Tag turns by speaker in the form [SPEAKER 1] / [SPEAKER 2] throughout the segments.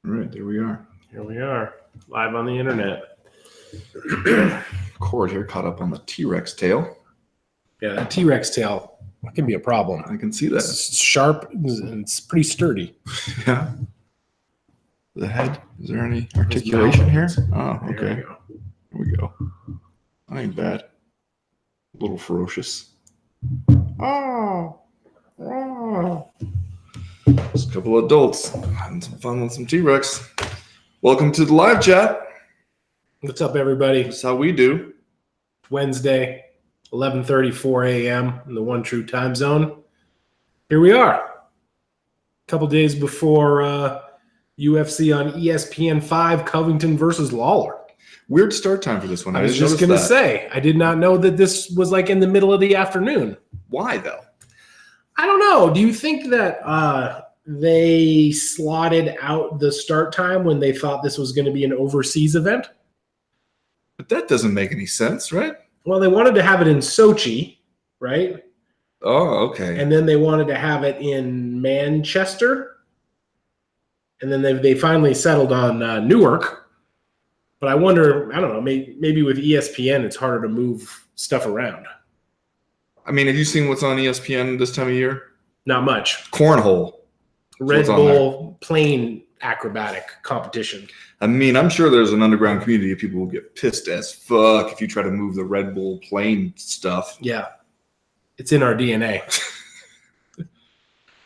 [SPEAKER 1] All right, there we are.
[SPEAKER 2] Here we are, live on the internet.
[SPEAKER 1] Cord here caught up on the T-Rex tail.
[SPEAKER 2] Yeah, that T-Rex tail can be a problem.
[SPEAKER 1] I can see that.
[SPEAKER 2] It's sharp and it's pretty sturdy.
[SPEAKER 1] Yeah. The head, is there any articulation here? Oh, okay.
[SPEAKER 2] There
[SPEAKER 1] we go. That ain't bad. A little ferocious. Oh. Just a couple of adults having some fun with some T-Rex. Welcome to the live chat.
[SPEAKER 2] What's up, everybody?
[SPEAKER 1] That's how we do.
[SPEAKER 2] Wednesday, 11:34 a.m. in the One True Time Zone. Here we are. A couple days before UFC on ESPN 5, Covington versus Lawler.
[SPEAKER 1] Weird start time for this one.
[SPEAKER 2] I was just going to say, I did not know that this was like in the middle of the afternoon.
[SPEAKER 1] Why, though?
[SPEAKER 2] I don't know. Do you think that they slotted out the start time when they thought this was going to be an overseas event?
[SPEAKER 1] But that doesn't make any sense, right?
[SPEAKER 2] Well, they wanted to have it in Sochi, right?
[SPEAKER 1] Oh, okay.
[SPEAKER 2] And then they wanted to have it in Manchester. And then they finally settled on Newark. But I wonder, I don't know, maybe with ESPN, it's harder to move stuff around.
[SPEAKER 1] I mean, have you seen what's on ESPN this time of year?
[SPEAKER 2] Not much.
[SPEAKER 1] Cornhole.
[SPEAKER 2] Red Bull plane acrobatic competition.
[SPEAKER 1] I mean, I'm sure there's an underground community of people who get pissed as fuck if you try to move the Red Bull plane stuff.
[SPEAKER 2] Yeah. It's in our DNA.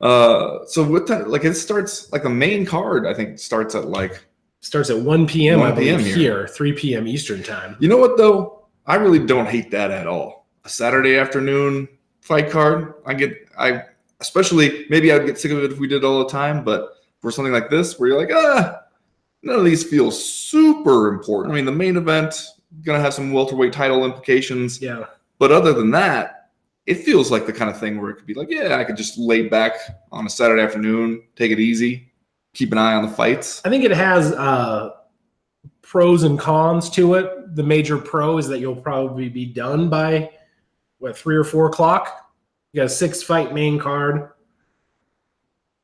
[SPEAKER 1] So with that, like it starts, like the main card, I think starts at
[SPEAKER 2] 1 p.m.
[SPEAKER 1] 1
[SPEAKER 2] I believe
[SPEAKER 1] p.m.
[SPEAKER 2] here, 3 p.m. Eastern time.
[SPEAKER 1] You know what, though? I really don't hate that at all. A Saturday afternoon fight card, especially, maybe I'd get sick of it if we did it all the time, but for something like this where you're like, none of these feel super important. I mean, the main event going to have some welterweight title implications.
[SPEAKER 2] Yeah.
[SPEAKER 1] But other than that, it feels like the kind of thing where it could be like, yeah, I could just lay back on a Saturday afternoon, take it easy, keep an eye on the fights.
[SPEAKER 2] I think it has pros and cons to it. The major pro is that you'll probably be done by 3 or 4 o'clock. You got a 6-fight main card.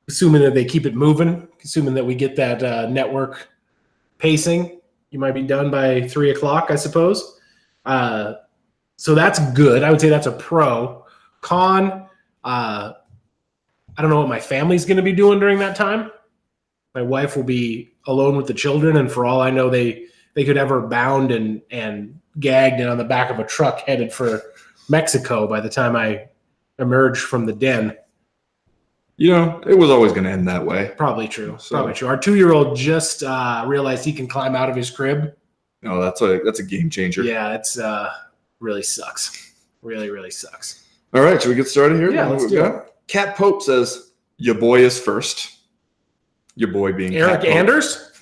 [SPEAKER 2] Assuming that they keep it moving, assuming that we get that network pacing, you might be done by 3 o'clock, I suppose. So that's good. I would say that's a pro. Con, I don't know what my family's going to be doing during that time. My wife will be alone with the children, and for all I know, they could have her bound and gagged and on the back of a truck headed for Mexico by the time I emerge from the den.
[SPEAKER 1] You know, it was always going to end that way.
[SPEAKER 2] Probably true. Probably true. Our 2-year-old just realized he can climb out of his crib.
[SPEAKER 1] No, that's a game changer.
[SPEAKER 2] Yeah, it's really sucks. Really, really sucks.
[SPEAKER 1] All right, should we get started here?
[SPEAKER 2] Yeah, let's do it.
[SPEAKER 1] Cat Pope says, your boy is first. Your boy being
[SPEAKER 2] Eric Anders?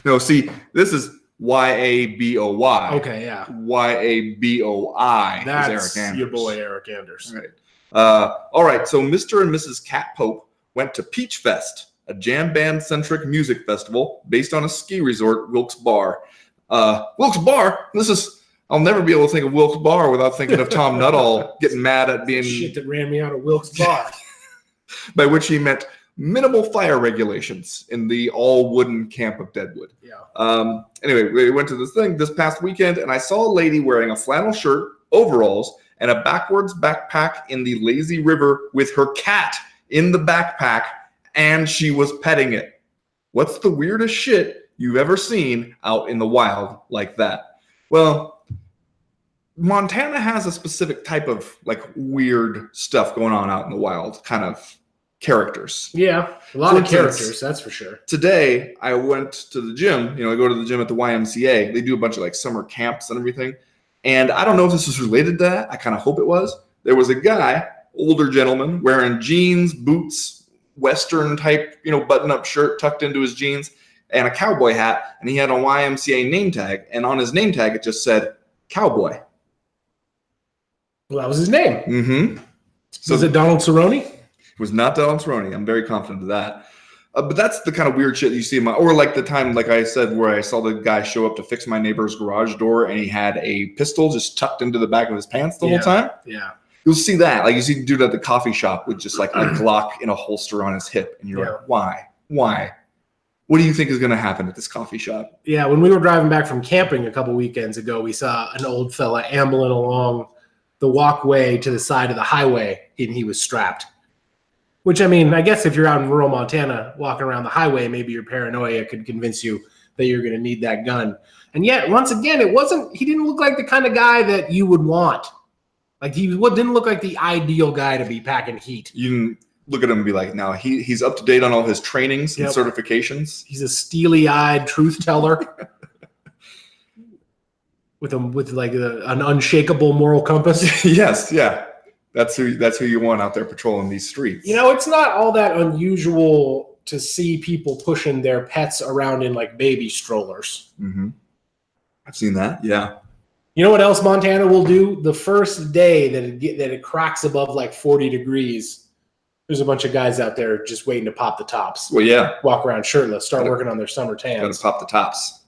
[SPEAKER 1] No, see, this is Y-A-B-O-Y.
[SPEAKER 2] Okay, yeah.
[SPEAKER 1] Y-A-B-O-I.
[SPEAKER 2] That's
[SPEAKER 1] Eric Anders.
[SPEAKER 2] your boy, Eric Anders.
[SPEAKER 1] Right. All right, so Mr. and Mrs. Cat Pope went to Peach Fest, a jam band-centric music festival based on a ski resort, Wilkes Barre. Wilkes Barre? I'll never be able to think of Wilkes Barre without thinking of Tom Nuttall getting mad at being...
[SPEAKER 2] Shit that ran me out of Wilkes Barre.
[SPEAKER 1] By which he meant minimal fire regulations in the all-wooden camp of Deadwood.
[SPEAKER 2] Yeah.
[SPEAKER 1] Anyway, we went to this thing this past weekend, and I saw a lady wearing a flannel shirt, overalls, and a backwards backpack in the lazy river with her cat in the backpack, and she was petting it. What's the weirdest shit you've ever seen out in the wild like that? Well, Montana has a specific type of weird stuff going on out in the wild, kind of characters.
[SPEAKER 2] Yeah, a lot of characters, that's for sure.
[SPEAKER 1] Today, I went to the gym. I go to the gym at the YMCA. They do a bunch of summer camps and everything. And I don't know if this was related to that. I kind of hope it was. There was a guy, older gentleman, wearing jeans, boots, Western type, button-up shirt tucked into his jeans, and a cowboy hat. And he had a YMCA name tag. And on his name tag, it just said, Cowboy.
[SPEAKER 2] Well, that was his name.
[SPEAKER 1] Mm-hmm.
[SPEAKER 2] So, was it Donald Cerrone?
[SPEAKER 1] It was not Donald Cerrone. I'm very confident of that. But that's the kind of weird shit you see or the time, like I said, where I saw the guy show up to fix my neighbor's garage door and he had a pistol just tucked into the back of his pants the whole time.
[SPEAKER 2] Yeah.
[SPEAKER 1] You'll see that. You see the dude at the coffee shop with just a Glock in a holster on his hip. And you're like, why? What do you think is going to happen at this coffee shop?
[SPEAKER 2] Yeah, when we were driving back from camping a couple weekends ago, we saw an old fella ambling along the walkway to the side of the highway, and he was strapped. Which, I mean, I guess if you're out in rural Montana walking around the highway, maybe your paranoia could convince you that you're going to need that gun. And yet, once again, he didn't look like the kind of guy that you would want. Like, he didn't look like the ideal guy to be packing heat.
[SPEAKER 1] You can look at him and be like, no, he's up to date on all his trainings and certifications.
[SPEAKER 2] He's a steely-eyed truth teller with like an unshakable moral compass.
[SPEAKER 1] Yes, yeah. That's who you want out there patrolling these streets.
[SPEAKER 2] You know, it's not all that unusual to see people pushing their pets around in like baby strollers.
[SPEAKER 1] Mm-hmm. I've seen that. Yeah.
[SPEAKER 2] You know what else Montana will do? The first day that it cracks above like 40 degrees, there's a bunch of guys out there just waiting to pop the tops.
[SPEAKER 1] Well, yeah.
[SPEAKER 2] Walk around shirtless, start working on their summer tans.
[SPEAKER 1] Gotta pop the tops.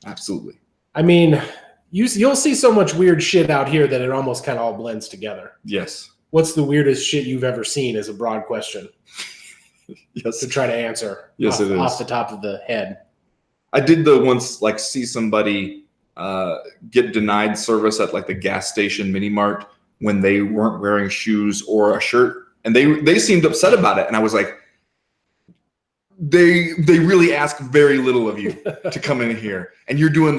[SPEAKER 1] Absolutely.
[SPEAKER 2] I mean, you'll see so much weird shit out here that it almost kind of all blends together.
[SPEAKER 1] Yes.
[SPEAKER 2] What's the weirdest shit you've ever seen is a broad question.
[SPEAKER 1] Yes.
[SPEAKER 2] To try to answer.
[SPEAKER 1] Yes, it is.
[SPEAKER 2] Off the top of the head.
[SPEAKER 1] I did once like see somebody get denied service at like the gas station mini mart when they weren't wearing shoes or a shirt, and they seemed upset about it, and I was like, they really ask very little of you to come in here, and you're doing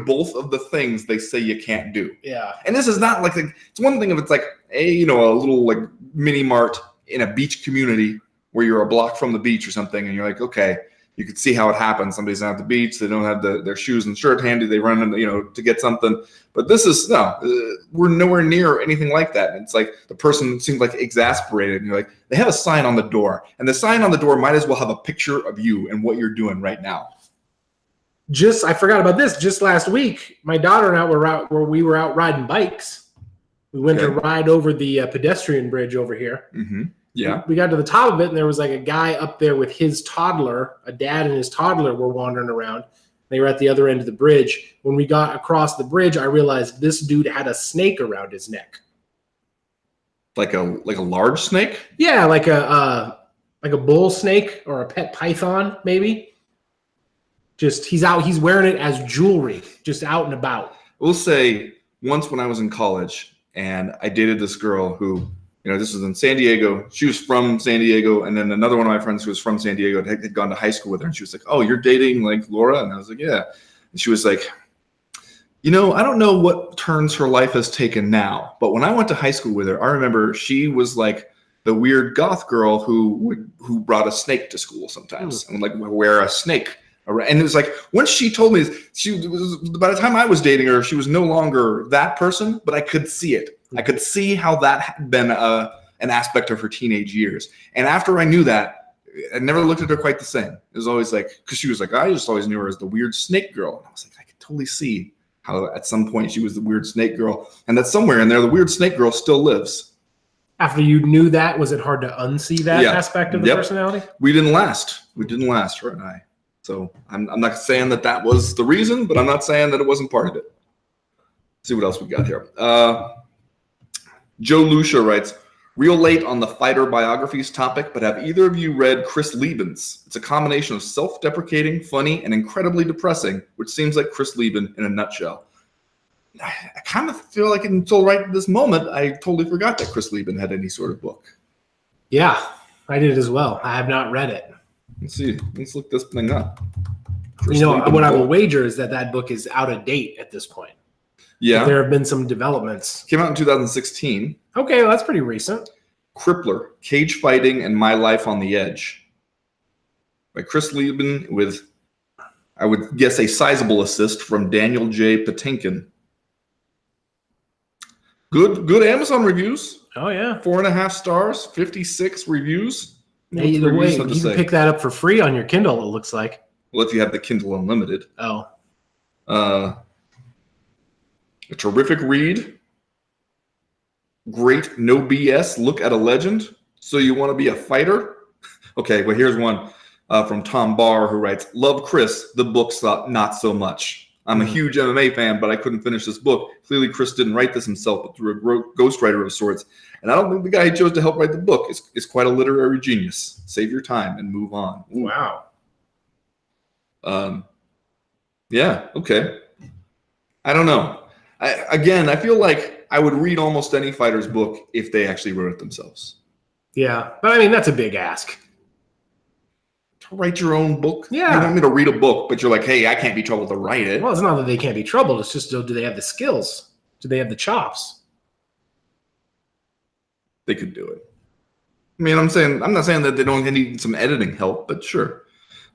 [SPEAKER 1] both of the things they say you can't do.
[SPEAKER 2] Yeah.
[SPEAKER 1] And this is not like it's one thing if it's like a little like mini mart in a beach community where you're a block from the beach or something, and you're like, okay, you could see how it happens. Somebody's out at the beach, they don't have their shoes and shirt handy, they run to get something. But this is we're nowhere near anything like that. And it's like the person seems like exasperated, and you're like, they have a sign on the door, and the sign on the door might as well have a picture of you and what you're doing right now.
[SPEAKER 2] I forgot about this. Just last week, my daughter and I were out riding bikes. We went to ride over the pedestrian bridge over here.
[SPEAKER 1] Mm-hmm. Yeah.
[SPEAKER 2] We got to the top of it, and there was like a guy up there with his toddler. A dad and his toddler were wandering around. They were at the other end of the bridge. When we got across the bridge, I realized this dude had a snake around his neck.
[SPEAKER 1] Like a large snake?
[SPEAKER 2] Yeah, like a bull snake or a pet python, maybe. Just he's wearing it as jewelry, just out and about.
[SPEAKER 1] We'll say once when I was in college and I dated this girl who, this was in San Diego. She was from San Diego, and then another one of my friends who was from San Diego had gone to high school with her, and she was like, "Oh, you're dating like Laura?" And I was like, "Yeah." And she was like, I don't know what turns her life has taken now, but when I went to high school with her, I remember she was like the weird goth girl who brought a snake to school sometimes and like wear a snake. And it was like, once she told me, by the time I was dating her, she was no longer that person, but I could see it. I could see how that had been an aspect of her teenage years. And after I knew that, I never looked at her quite the same. It was always like, because she was like, I just always knew her as the weird snake girl. And I was like, I could totally see how at some point she was the weird snake girl. And that somewhere in there, the weird snake girl still lives.
[SPEAKER 2] After you knew that, was it hard to unsee that aspect of the personality?
[SPEAKER 1] We didn't last, her and I. So I'm not saying that was the reason, but I'm not saying that it wasn't part of it. Let's see what else we got here. Joe Lucia writes, real late on the fighter biographies topic, but have either of you read Chris Lieben's? It's a combination of self-deprecating, funny, and incredibly depressing, which seems like Chris Lieben in a nutshell. I kind of feel like until right this moment, I totally forgot that Chris Lieben had any sort of book.
[SPEAKER 2] Yeah, I did as well. I have not read it.
[SPEAKER 1] Let's see. Let's look this thing up.
[SPEAKER 2] What I will wager is that book is out of date at this point.
[SPEAKER 1] Yeah.
[SPEAKER 2] But there have been some developments.
[SPEAKER 1] Came out in 2016.
[SPEAKER 2] Okay, well, that's pretty recent.
[SPEAKER 1] Crippler, Cage Fighting and My Life on the Edge. By Chris Lieben with, I would guess, a sizable assist from Daniel J. Patinkin. Good Amazon reviews.
[SPEAKER 2] Oh, yeah.
[SPEAKER 1] 4.5 stars, 56 reviews.
[SPEAKER 2] Hey, either way, you can pick that up for free on your Kindle, it looks like.
[SPEAKER 1] Well, if you have the Kindle Unlimited.
[SPEAKER 2] Oh.
[SPEAKER 1] A terrific read. Great, no BS look at a legend. So you want to be a fighter? Okay, well, here's one from Tom Barr who writes, love Chris, the book's not so much. I'm a huge MMA fan, but I couldn't finish this book. Clearly, Chris didn't write this himself, but through a ghostwriter of sorts. And I don't think the guy he chose to help write the book is quite a literary genius. Save your time and move on.
[SPEAKER 2] Ooh. Wow.
[SPEAKER 1] Yeah. Okay. I don't know. I feel like I would read almost any fighter's book if they actually wrote it themselves.
[SPEAKER 2] Yeah, but I mean that's a big ask.
[SPEAKER 1] To write your own book?
[SPEAKER 2] Yeah.
[SPEAKER 1] You want me to read a book, but you're like, hey, I can't be troubled to write it.
[SPEAKER 2] Well, it's not that they can't be troubled. It's just, do they have the skills? Do they have the chops?
[SPEAKER 1] They could do it. I mean, I'm not saying that they don't need some editing help, but sure.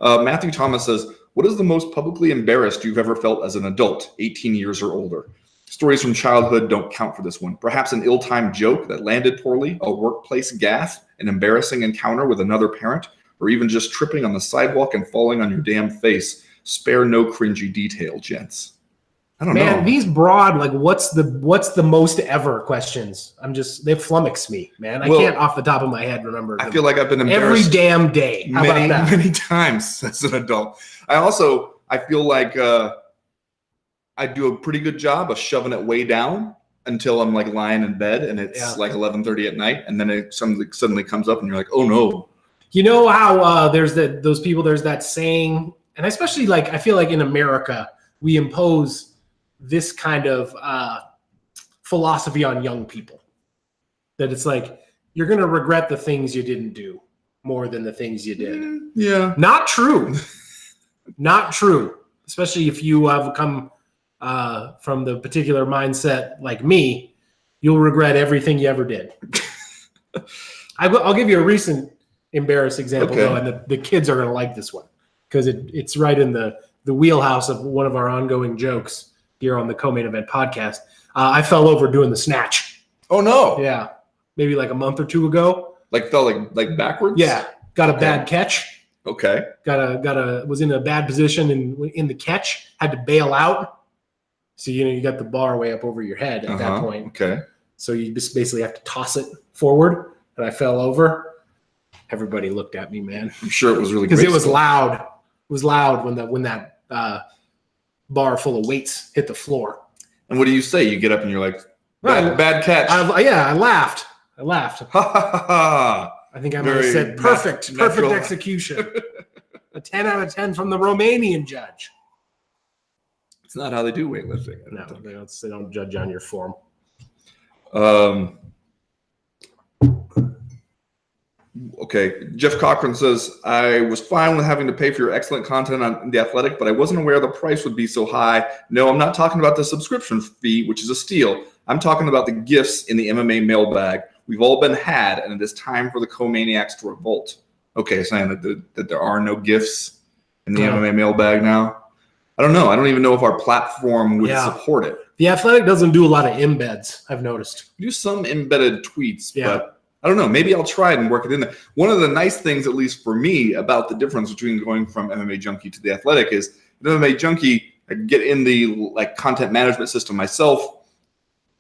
[SPEAKER 1] Matthew Thomas says, what is the most publicly embarrassed you've ever felt as an adult, 18 years or older? Stories from childhood don't count for this one. Perhaps an ill-timed joke that landed poorly, a workplace gaffe, an embarrassing encounter with another parent, or even just tripping on the sidewalk and falling on your damn face. Spare no cringy detail, gents. I don't know.
[SPEAKER 2] Man, these broad, like, what's the most ever questions? They flummox me, man. I can't off the top of my head remember them.
[SPEAKER 1] I feel like I've been embarrassed
[SPEAKER 2] every damn day. How about that?
[SPEAKER 1] Many times as an adult. I feel like I do a pretty good job of shoving it way down until I'm like lying in bed and it's like 11:30 at night, and then it suddenly comes up and you're like, oh no.
[SPEAKER 2] You know how there's those people, there's that saying, and especially like I feel like in America we impose this kind of philosophy on young people, that it's like you're going to regret the things you didn't do more than the things you did.
[SPEAKER 1] Yeah.
[SPEAKER 2] Not true. Not true. Especially if you have come from the particular mindset like me, you'll regret everything you ever did. I'll give you a recent embarrassed example, though, and the kids are going to like this one because it's right in the wheelhouse of one of our ongoing jokes here on the Co-Main Event podcast. I fell over doing the snatch.
[SPEAKER 1] Oh no!
[SPEAKER 2] Yeah, maybe like a month or two ago.
[SPEAKER 1] Like fell like backwards.
[SPEAKER 2] Yeah, got a bad catch.
[SPEAKER 1] Okay.
[SPEAKER 2] Was in a bad position in the catch. Had to bail out. So you got the bar way up over your head at that point.
[SPEAKER 1] Okay.
[SPEAKER 2] So you just basically have to toss it forward. And I fell over. Everybody looked at me, man.
[SPEAKER 1] I'm sure it was really
[SPEAKER 2] because it was loud. It was loud when that bar full of weights hit the floor.
[SPEAKER 1] And what do you say? You get up and you're like, bad catch.
[SPEAKER 2] I laughed. Ha ha ha. I think I might have said perfect execution. A 10 out of 10 from the Romanian judge.
[SPEAKER 1] It's not how they do weightlifting.
[SPEAKER 2] No, they don't judge on your form.
[SPEAKER 1] Okay. Jeff Cochran says, I was fine with having to pay for your excellent content on The Athletic, but I wasn't aware the price would be so high. No, I'm not talking about the subscription fee, which is a steal. I'm talking about the gifts in the MMA mailbag. We've all been had, and it is time for the co-maniacs to revolt. Okay, saying that there are no gifts in the MMA mailbag now. I don't know. I don't even know if our platform would support it.
[SPEAKER 2] The Athletic doesn't do a lot of embeds, I've noticed.
[SPEAKER 1] We do some embedded tweets, but I don't know. Maybe I'll try it and work it in there. One of the nice things, at least for me, about the difference between going from MMA Junkie to The Athletic is the MMA Junkie, I get in the content management system myself,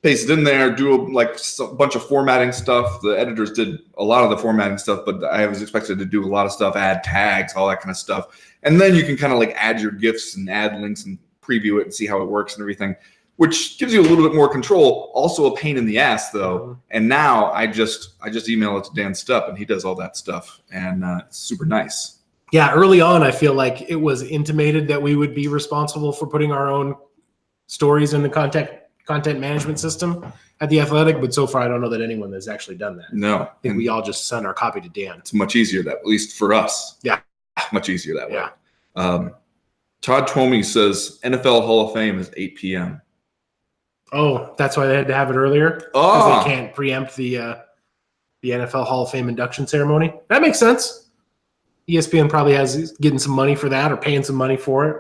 [SPEAKER 1] paste it in there, do a bunch of formatting stuff. The editors did a lot of the formatting stuff, but I was expected to do a lot of stuff, add tags, all that kind of stuff. And then you can kind of add your GIFs and add links and preview it and see how it works and everything, which gives you a little bit more control. Also a pain in the ass, though. And now I just email it to Dan Stupp, and he does all that stuff, and it's super nice.
[SPEAKER 2] Yeah, early on, I feel like it was intimated that we would be responsible for putting our own stories in the content management system at The Athletic, but so far I don't know that anyone has actually done that.
[SPEAKER 1] No.
[SPEAKER 2] I think we all just send our copy to Dan.
[SPEAKER 1] It's much easier at least for us.
[SPEAKER 2] Yeah.
[SPEAKER 1] Much easier that way. Todd Twomey says NFL Hall of Fame is 8 p.m.
[SPEAKER 2] Oh, that's why they had to have it earlier? Because they can't preempt the NFL Hall of Fame induction ceremony. That makes sense. ESPN probably has getting some money for that or paying some money for it.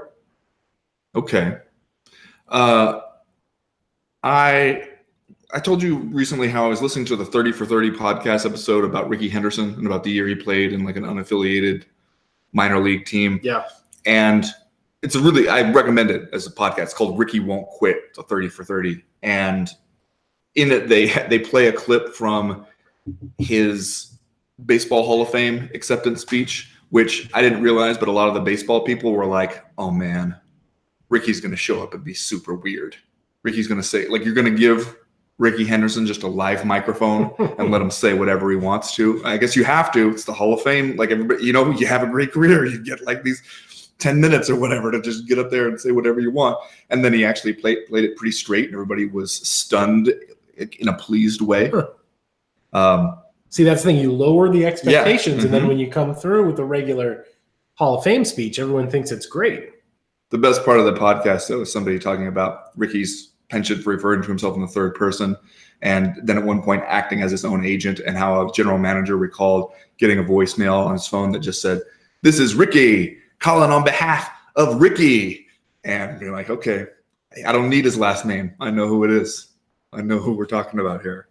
[SPEAKER 1] Okay. I told you recently how I was listening to the 30 for 30 podcast episode about Ricky Henderson and about the year he played in an unaffiliated minor league team.
[SPEAKER 2] Yeah.
[SPEAKER 1] And I recommend it as a podcast. It's called Ricky Won't Quit. It's a 30 for 30. And in it, they play a clip from his Baseball Hall of Fame acceptance speech, which I didn't realize, but a lot of the baseball people were like, oh man, Ricky's going to show up and be super weird. Ricky's going to say, you're going to give Ricky Henderson just a live microphone and let him say whatever he wants to. I guess you have to. It's the Hall of Fame. Everybody, you have a great career. You get these 10 minutes or whatever to just get up there and say whatever you want. And then he actually played it pretty straight, and everybody was stunned in a pleased way.
[SPEAKER 2] See, that's the thing. You lower the expectations, and then
[SPEAKER 1] Mhm.
[SPEAKER 2] when you come through with a regular Hall of Fame speech, everyone thinks it's great.
[SPEAKER 1] The best part of the podcast, though, is somebody talking about Ricky's penchant for referring to himself in the third person, and then at one point acting as his own agent, and how a general manager recalled getting a voicemail on his phone that just said, "This is Ricky calling on behalf of Ricky." And you're like, okay, I don't need his last name. I know who it is. I know who we're talking about here.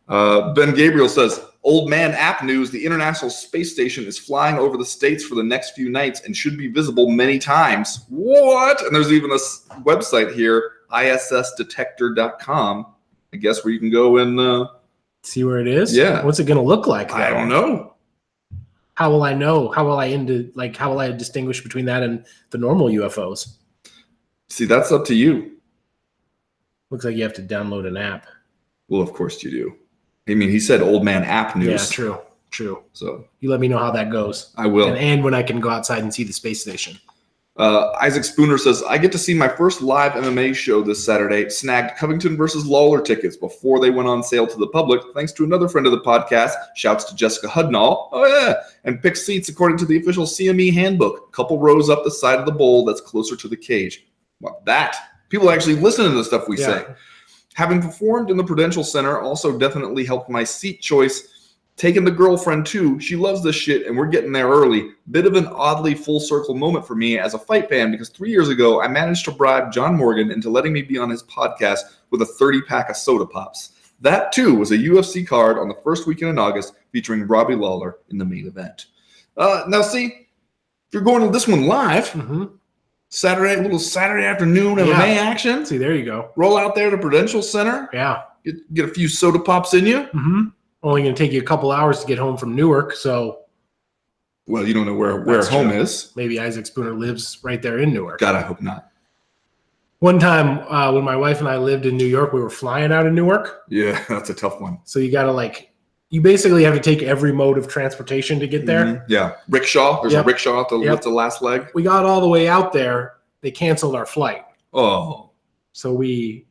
[SPEAKER 1] Ben Gabriel says, "Old man app news, the International Space Station is flying over the States for the next few nights and should be visible many times." What? And there's even a website here, issdetector.com, I guess, where you can go and
[SPEAKER 2] See where it is?
[SPEAKER 1] Yeah.
[SPEAKER 2] What's it going to look like?
[SPEAKER 1] I don't know.
[SPEAKER 2] How will I know? How will I distinguish between that and the normal UFOs?
[SPEAKER 1] See, that's up to you.
[SPEAKER 2] Looks like you have to download an app.
[SPEAKER 1] Well, of course you do. I mean, he said old man app news.
[SPEAKER 2] Yeah, true.
[SPEAKER 1] So
[SPEAKER 2] You let me know how that goes.
[SPEAKER 1] I will.
[SPEAKER 2] And when I can go outside and see the space station.
[SPEAKER 1] Isaac Spooner says, "I get to see my first live MMA show this Saturday. Snagged Covington versus Lawler tickets before they went on sale to the public, thanks to another friend of the podcast. Shouts to Jessica Hudnall. Oh, yeah. And picked seats according to the official CME handbook. Couple rows up the side of the bowl that's closer to the cage." Well, that. People actually listen to the stuff we say. Having performed in the Prudential Center also definitely helped my seat choice. Taking the girlfriend too. She loves this shit, and we're getting there early. Bit of an oddly full circle moment for me as a fight fan, because 3 years ago, I managed to bribe John Morgan into letting me be on his podcast with a 30-pack of soda pops. That too was a UFC card on the first weekend in August featuring Robbie Lawler in the main event. Now see, if you're going to this one live, little Saturday afternoon MMA action.
[SPEAKER 2] See, there you go.
[SPEAKER 1] Roll out there to Prudential Center.
[SPEAKER 2] Yeah.
[SPEAKER 1] Get a few soda pops in you.
[SPEAKER 2] Only going to take you a couple hours to get home from Newark, so
[SPEAKER 1] Well, you don't know where home is.
[SPEAKER 2] maybe Isaac Spooner lives right there in Newark.
[SPEAKER 1] God, I hope not.
[SPEAKER 2] One time when my wife and I lived in New York, we were flying out of Newark.
[SPEAKER 1] Yeah, that's a tough one.
[SPEAKER 2] So you got to you basically have to take every mode of transportation to get there.
[SPEAKER 1] Yeah. Rickshaw. There's a rickshaw at the last leg.
[SPEAKER 2] We got all the way out there. They canceled our flight.
[SPEAKER 1] Oh.
[SPEAKER 2] So I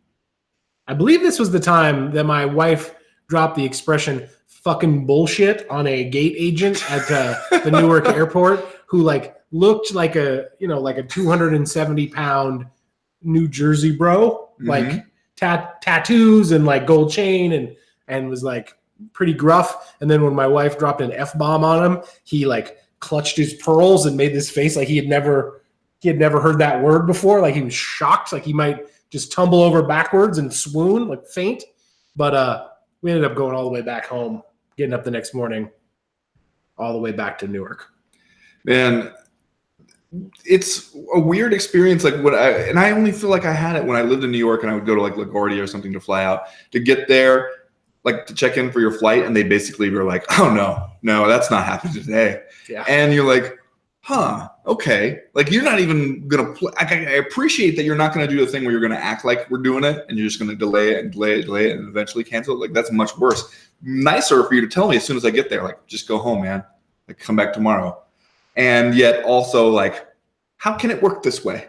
[SPEAKER 2] believe this was the time that my wife dropped the expression "fucking bullshit" on a gate agent at the Newark airport, who looked like a 270-pound New Jersey bro, tattoos and gold chain and was pretty gruff. And then when my wife dropped an F-bomb on him, he clutched his pearls and made this face like he had never heard that word before. Like he was shocked, like he might just tumble over backwards and swoon, faint. But we ended up going all the way back home, getting up the next morning, all the way back to Newark.
[SPEAKER 1] Man, it's a weird experience. I only feel like I had it when I lived in New York, and I would go to LaGuardia or something to fly out, to get there, to check in for your flight, and they basically were like, "Oh no, that's not happening today."
[SPEAKER 2] Yeah.
[SPEAKER 1] And you're like, "Huh, okay." You're not even gonna play. I appreciate that you're not gonna do the thing where you're gonna act like we're doing it, and you're just gonna delay it, and eventually cancel it. That's much worse. Nicer for you to tell me as soon as I get there, just go home, man. Come back tomorrow. And yet also, how can it work this way?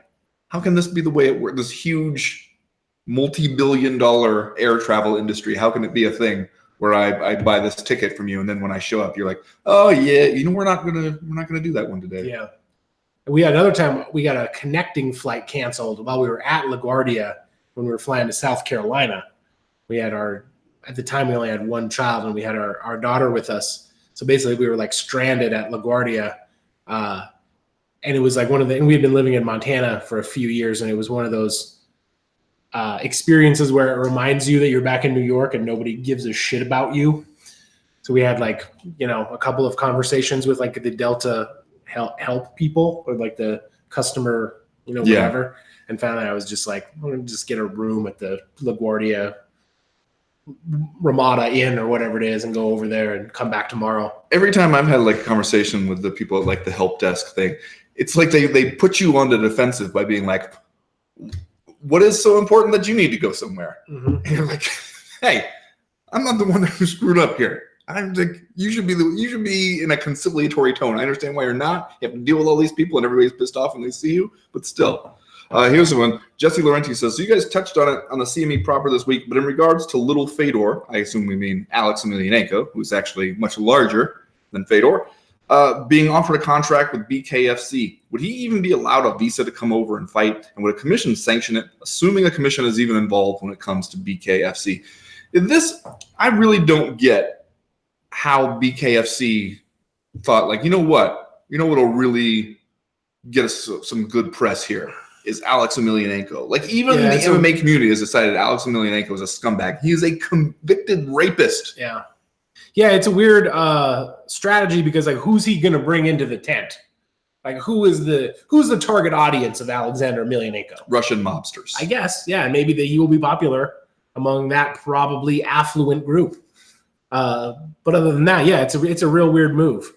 [SPEAKER 1] How can this be the way it works? This huge multi-billion-dollar air travel industry, how can it be a thing where I buy this ticket from you, and then when I show up, you're like, "Oh yeah, we're not gonna do that one today."
[SPEAKER 2] Yeah. We had another time we got a connecting flight canceled while we were at LaGuardia when we were flying to South Carolina. We had at the time we only had one child, and we had our daughter with us. So basically we were stranded at LaGuardia. And it was and we had been living in Montana for a few years, and it was one of those experiences where it reminds you that you're back in New York and nobody gives a shit about you. So we had a couple of conversations with the Delta help people, or the customer, whatever, and found that I was just I'm gonna just get a room at the LaGuardia Ramada Inn or whatever it is and go over there and come back tomorrow.
[SPEAKER 1] Every time I've had a conversation with the people at the help desk thing, it's they put you on the defensive by being like, "What is so important that you need to go somewhere?" And you're like, "Hey, I'm not the one who screwed up here. I'm like, you should be in a conciliatory tone. I understand why you're not. You have to deal with all these people, and everybody's pissed off when they see you. But still, here's the one. Jesse Laurenti says, so you guys touched on it on the CME proper this week, but in regards to little Fedor, I assume we mean Alex Emelianenko, who's actually much larger than Fedor, being offered a contract with BKFC. Would he even be allowed a visa to come over and fight? And would a commission sanction it, assuming a commission is even involved when it comes to BKFC? I really don't get how BKFC thought, like, you know what'll really get us some good press here is Alex Emelianenko. Like, even the MMA community has decided Alex Emelianenko is a scumbag. He is a convicted rapist.
[SPEAKER 2] Yeah. Yeah, it's a weird strategy because, like, who's he going to bring into the tent? Like, who's the target audience of Alexander Emelianenko?
[SPEAKER 1] Russian mobsters.
[SPEAKER 2] I guess, yeah. Maybe he will be popular among that probably affluent group. But other than that, yeah, it's a real weird move.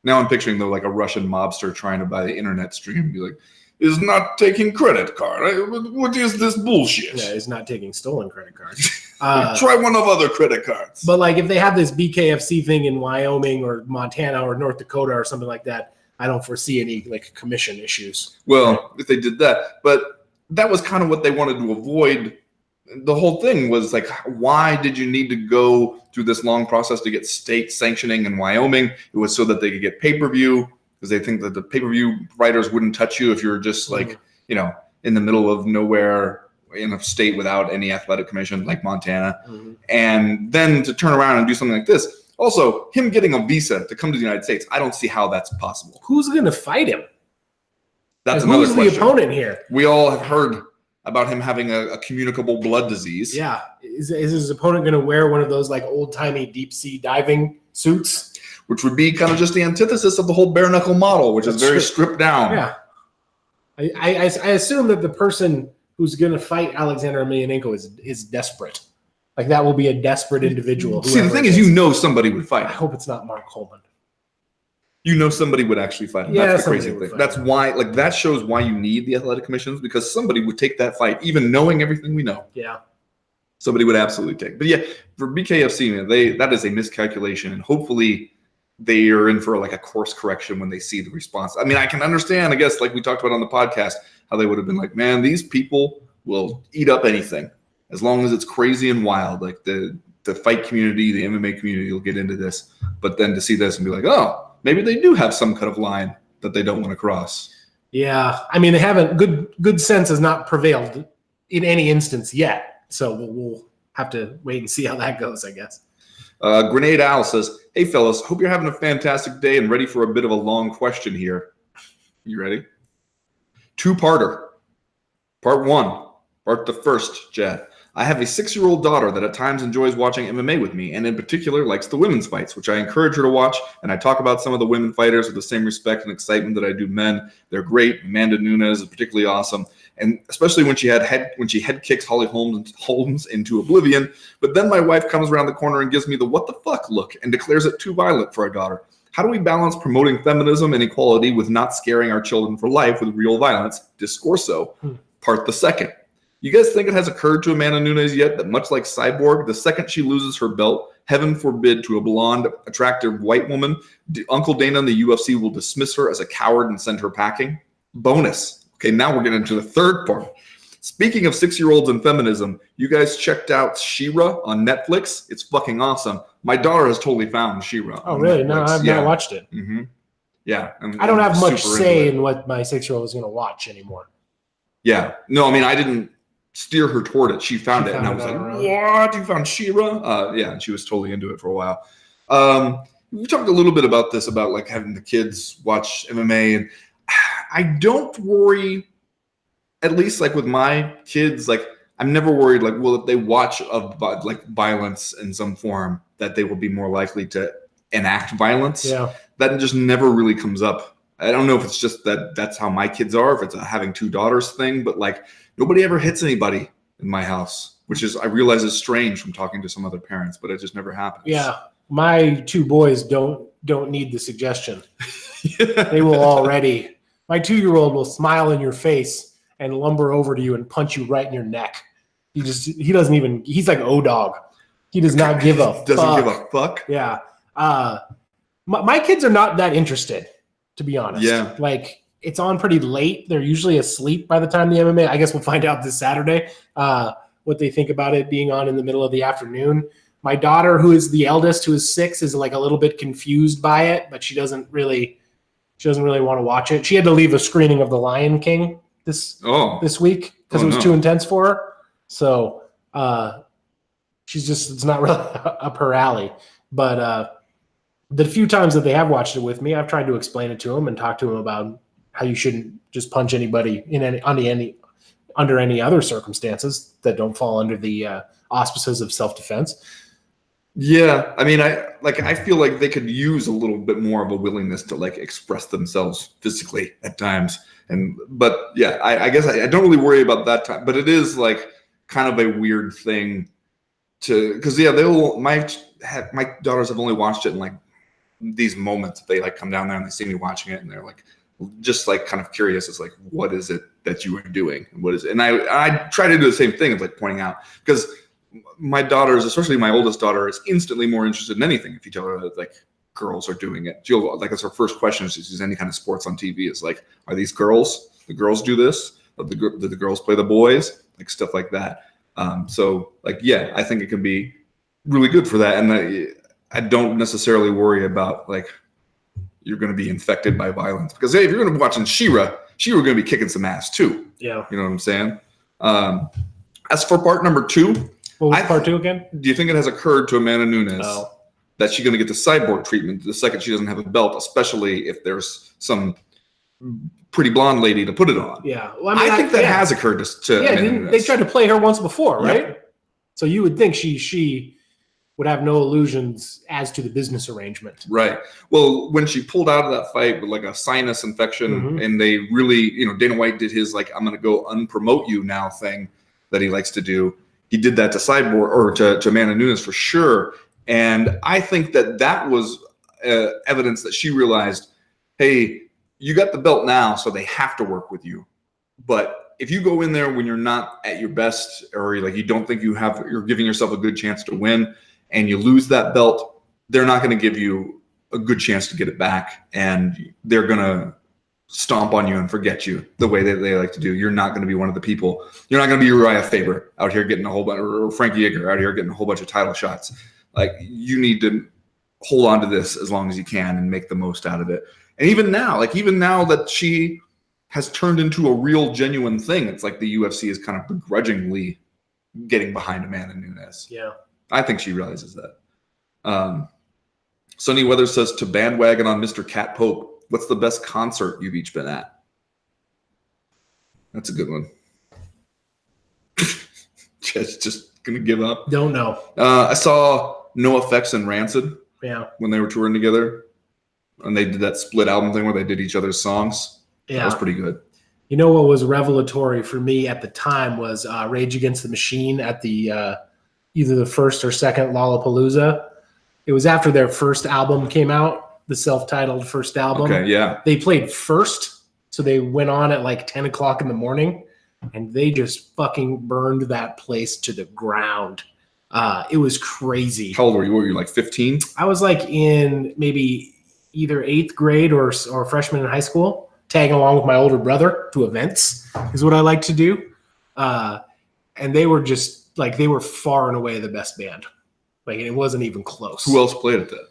[SPEAKER 1] Now I'm picturing, though, like a Russian mobster trying to buy the internet stream and be like, is not taking credit card. What is this bullshit?
[SPEAKER 2] Yeah, he's not taking stolen credit cards.
[SPEAKER 1] Try one of other credit cards.
[SPEAKER 2] But like if they have this BKFC thing in Wyoming or Montana or North Dakota or something like that, I don't foresee any like commission issues.
[SPEAKER 1] Well, if they did that, but that was kind of what they wanted to avoid. The whole thing was like, why did you need to go through this long process to get state sanctioning in Wyoming? It was so that they could get pay-per-view, because they think that the pay-per-view writers wouldn't touch you if you're just like, in the middle of nowhere in a state without any athletic commission like Montana. Mm-hmm. And then to turn around and do something like this. Also, him getting a visa to come to the United States, I don't see how that's possible.
[SPEAKER 2] Who's going to fight him?
[SPEAKER 1] That's another question.
[SPEAKER 2] Who's the opponent here?
[SPEAKER 1] We all have heard about him having a communicable blood disease.
[SPEAKER 2] Yeah. Is his opponent going to wear one of those like old-timey deep-sea diving suits?
[SPEAKER 1] Which would be kind of just the antithesis of the whole bare knuckle model, which is very stripped down.
[SPEAKER 2] Yeah. I assume that the person who's going to fight Alexander Emelianenko is desperate. Like that will be a desperate individual.
[SPEAKER 1] See, the thing is, somebody would fight him.
[SPEAKER 2] I hope it's not Mark Coleman.
[SPEAKER 1] Somebody would actually fight him.
[SPEAKER 2] Yeah,
[SPEAKER 1] that's the crazy thing. That's why, like, that shows why you need the athletic commissions, because somebody would take that fight, even knowing everything we know.
[SPEAKER 2] Yeah.
[SPEAKER 1] Somebody would absolutely take. But yeah, for BKFC, man, that is a miscalculation, and hopefully they are in for like a course correction when they see the response. I mean, I can understand, I guess, like we talked about on the podcast, how they would have been like, man, these people will eat up anything as long as it's crazy and wild. Like the fight community, the MMA community will get into this. But then to see this and be like, oh, maybe they do have some kind of line that they don't want to cross. Yeah.
[SPEAKER 2] I mean, they haven't, good sense has not prevailed in any instance yet. So we'll have to wait and see how that goes, I guess.
[SPEAKER 1] Grenade Al says, hey, fellas, hope you're having a fantastic day and ready for a bit of a long question here. You ready? Two-parter. Part one. Part the first, Chad. I have a 6-year-old daughter that at times enjoys watching MMA with me, and in particular likes the women's fights, which I encourage her to watch, and I talk about some of the women fighters with the same respect and excitement that I do men. They're great. Amanda Nunes is particularly awesome, and especially when she head kicks Holly Holmes into oblivion. But then my wife comes around the corner and gives me the what the fuck look and declares it too violent for our daughter. How do we balance promoting feminism and equality with not scaring our children for life with real violence? Discorso. Part the second. You guys think it has occurred to Amanda Nunes yet that much like Cyborg, the second she loses her belt, heaven forbid, to a blonde, attractive white woman, Uncle Dana and the UFC will dismiss her as a coward and send her packing? Bonus. Okay, now we're getting into the third part. Speaking of 6-year-olds and feminism, you guys checked out She-Ra on Netflix? It's fucking awesome. My daughter has totally found She-Ra.
[SPEAKER 2] Oh, really? Netflix. No, I've not watched it.
[SPEAKER 1] Mm-hmm. Yeah.
[SPEAKER 2] I don't have much say in what my 6-year-old is going to watch anymore. Yeah.
[SPEAKER 1] No, I mean, I didn't steer her toward it. She found it, and I was like, what? You found She-Ra? Yeah, and she was totally into it for a while. We talked a little bit about this, about like having the kids watch MMA, and I don't worry, at least like with my kids, like I'm never worried, like, well, if they watch like violence in some form, that they will be more likely to enact violence.
[SPEAKER 2] Yeah.
[SPEAKER 1] That just never really comes up. I don't know if it's just that that's how my kids are, if it's a having 2 daughters thing, but like nobody ever hits anybody in my house, which is, I realize, is strange from talking to some other parents, but it just never happens.
[SPEAKER 2] Yeah. My 2 boys don't need the suggestion. They will already. My 2-year-old will smile in your face and lumber over to you and punch you right in your neck. He doesn't even, he's like O-Dog. He does not give a fuck.
[SPEAKER 1] Doesn't give a fuck?
[SPEAKER 2] Yeah. My kids are not that interested, to be honest.
[SPEAKER 1] Yeah.
[SPEAKER 2] Like, it's on pretty late. They're usually asleep by the time the MMA. I guess we'll find out this Saturday what they think about it being on in the middle of the afternoon. My daughter, who is the eldest, who is 6, is like a little bit confused by it, but she doesn't really want to watch it. She had to leave a screening of The Lion King this week because it was too intense for her. So it's not really up her alley. But the few times that they have watched it with me, I've tried to explain it to them and talk to them about how you shouldn't just punch anybody under any other circumstances that don't fall under the auspices of self-defense.
[SPEAKER 1] Yeah, I mean, I feel like they could use a little bit more of a willingness to like express themselves physically at times. But yeah, I guess I don't really worry about that time. But it is like kind of a weird thing because my daughters have only watched it in like these moments. They like come down there and they see me watching it and they're like just like kind of curious. It's like, what is it that you are doing? And what is it? And I try to do the same thing. It's like pointing out because my daughters, especially my oldest daughter, is instantly more interested in anything. If you tell her that like girls are doing it, she'll like, that's her first question. If she sees any kind of sports on TV, is like, are these girls? The girls do this? Do the girls play the boys? Like stuff like that. So like, yeah, I think it can be really good for that. And I don't necessarily worry about like you're going to be infected by violence because hey, if you're going to be watching She-Ra going to be kicking some ass too. Yeah, you know what I'm saying. As for part number 2.
[SPEAKER 2] What was part 2 again?
[SPEAKER 1] Do you think it has occurred to Amanda Nunes that she's going to get the cyborg treatment the second she doesn't have a belt, especially if there's some pretty blonde lady to put it on?
[SPEAKER 2] Yeah.
[SPEAKER 1] Well, I think that has occurred to Amanda Nunes.
[SPEAKER 2] They tried to play her once before, right? Yeah. So you would think she would have no illusions as to the business arrangement.
[SPEAKER 1] Right. Well, when she pulled out of that fight with like a sinus infection and they really, Dana White did his like, I'm going to go unpromote you now thing that he likes to do. He did that to Cyborg or to Amanda Nunes for sure. And I think that was evidence that she realized, hey, you got the belt now, so they have to work with you. But if you go in there when you're not at your best or like you don't think you're giving yourself a good chance to win and you lose that belt, they're not going to give you a good chance to get it back. And they're going to stomp on you and forget you the way that they like to do. You're not going to be one of the people. You're not going to be Uriah Faber out here getting a whole bunch, or Frankie Yeager out here getting a whole bunch of title shots. Like you need to hold on to this as long as you can and make the most out of it. And even now that she has turned into a real genuine thing, it's like the UFC is kind of begrudgingly getting behind Amanda Nunes.
[SPEAKER 2] Yeah.
[SPEAKER 1] I think she realizes that. Sunny Weather says to bandwagon on Mr. Cat Pope. What's the best concert you've each been at? That's a good one. just gonna give up.
[SPEAKER 2] Don't know.
[SPEAKER 1] I saw NoFX and Rancid.
[SPEAKER 2] Yeah.
[SPEAKER 1] When they were touring together, and they did that split album thing where they did each other's songs. Yeah. That was pretty good.
[SPEAKER 2] You know what was revelatory for me at the time was Rage Against the Machine at the either the first or second Lollapalooza. It was after their first album came out. The self-titled first album.
[SPEAKER 1] Okay, yeah.
[SPEAKER 2] They played first, so they went on at like 10 o'clock in the morning, and they just fucking burned that place to the ground. It was crazy.
[SPEAKER 1] How old were you? Were you like 15?
[SPEAKER 2] I was like in maybe either 8th grade or freshman in high school, tagging along with my older brother to events is what I like to do. And they were just like, they were far and away the best band. Like, it wasn't even close.
[SPEAKER 1] Who else played at that?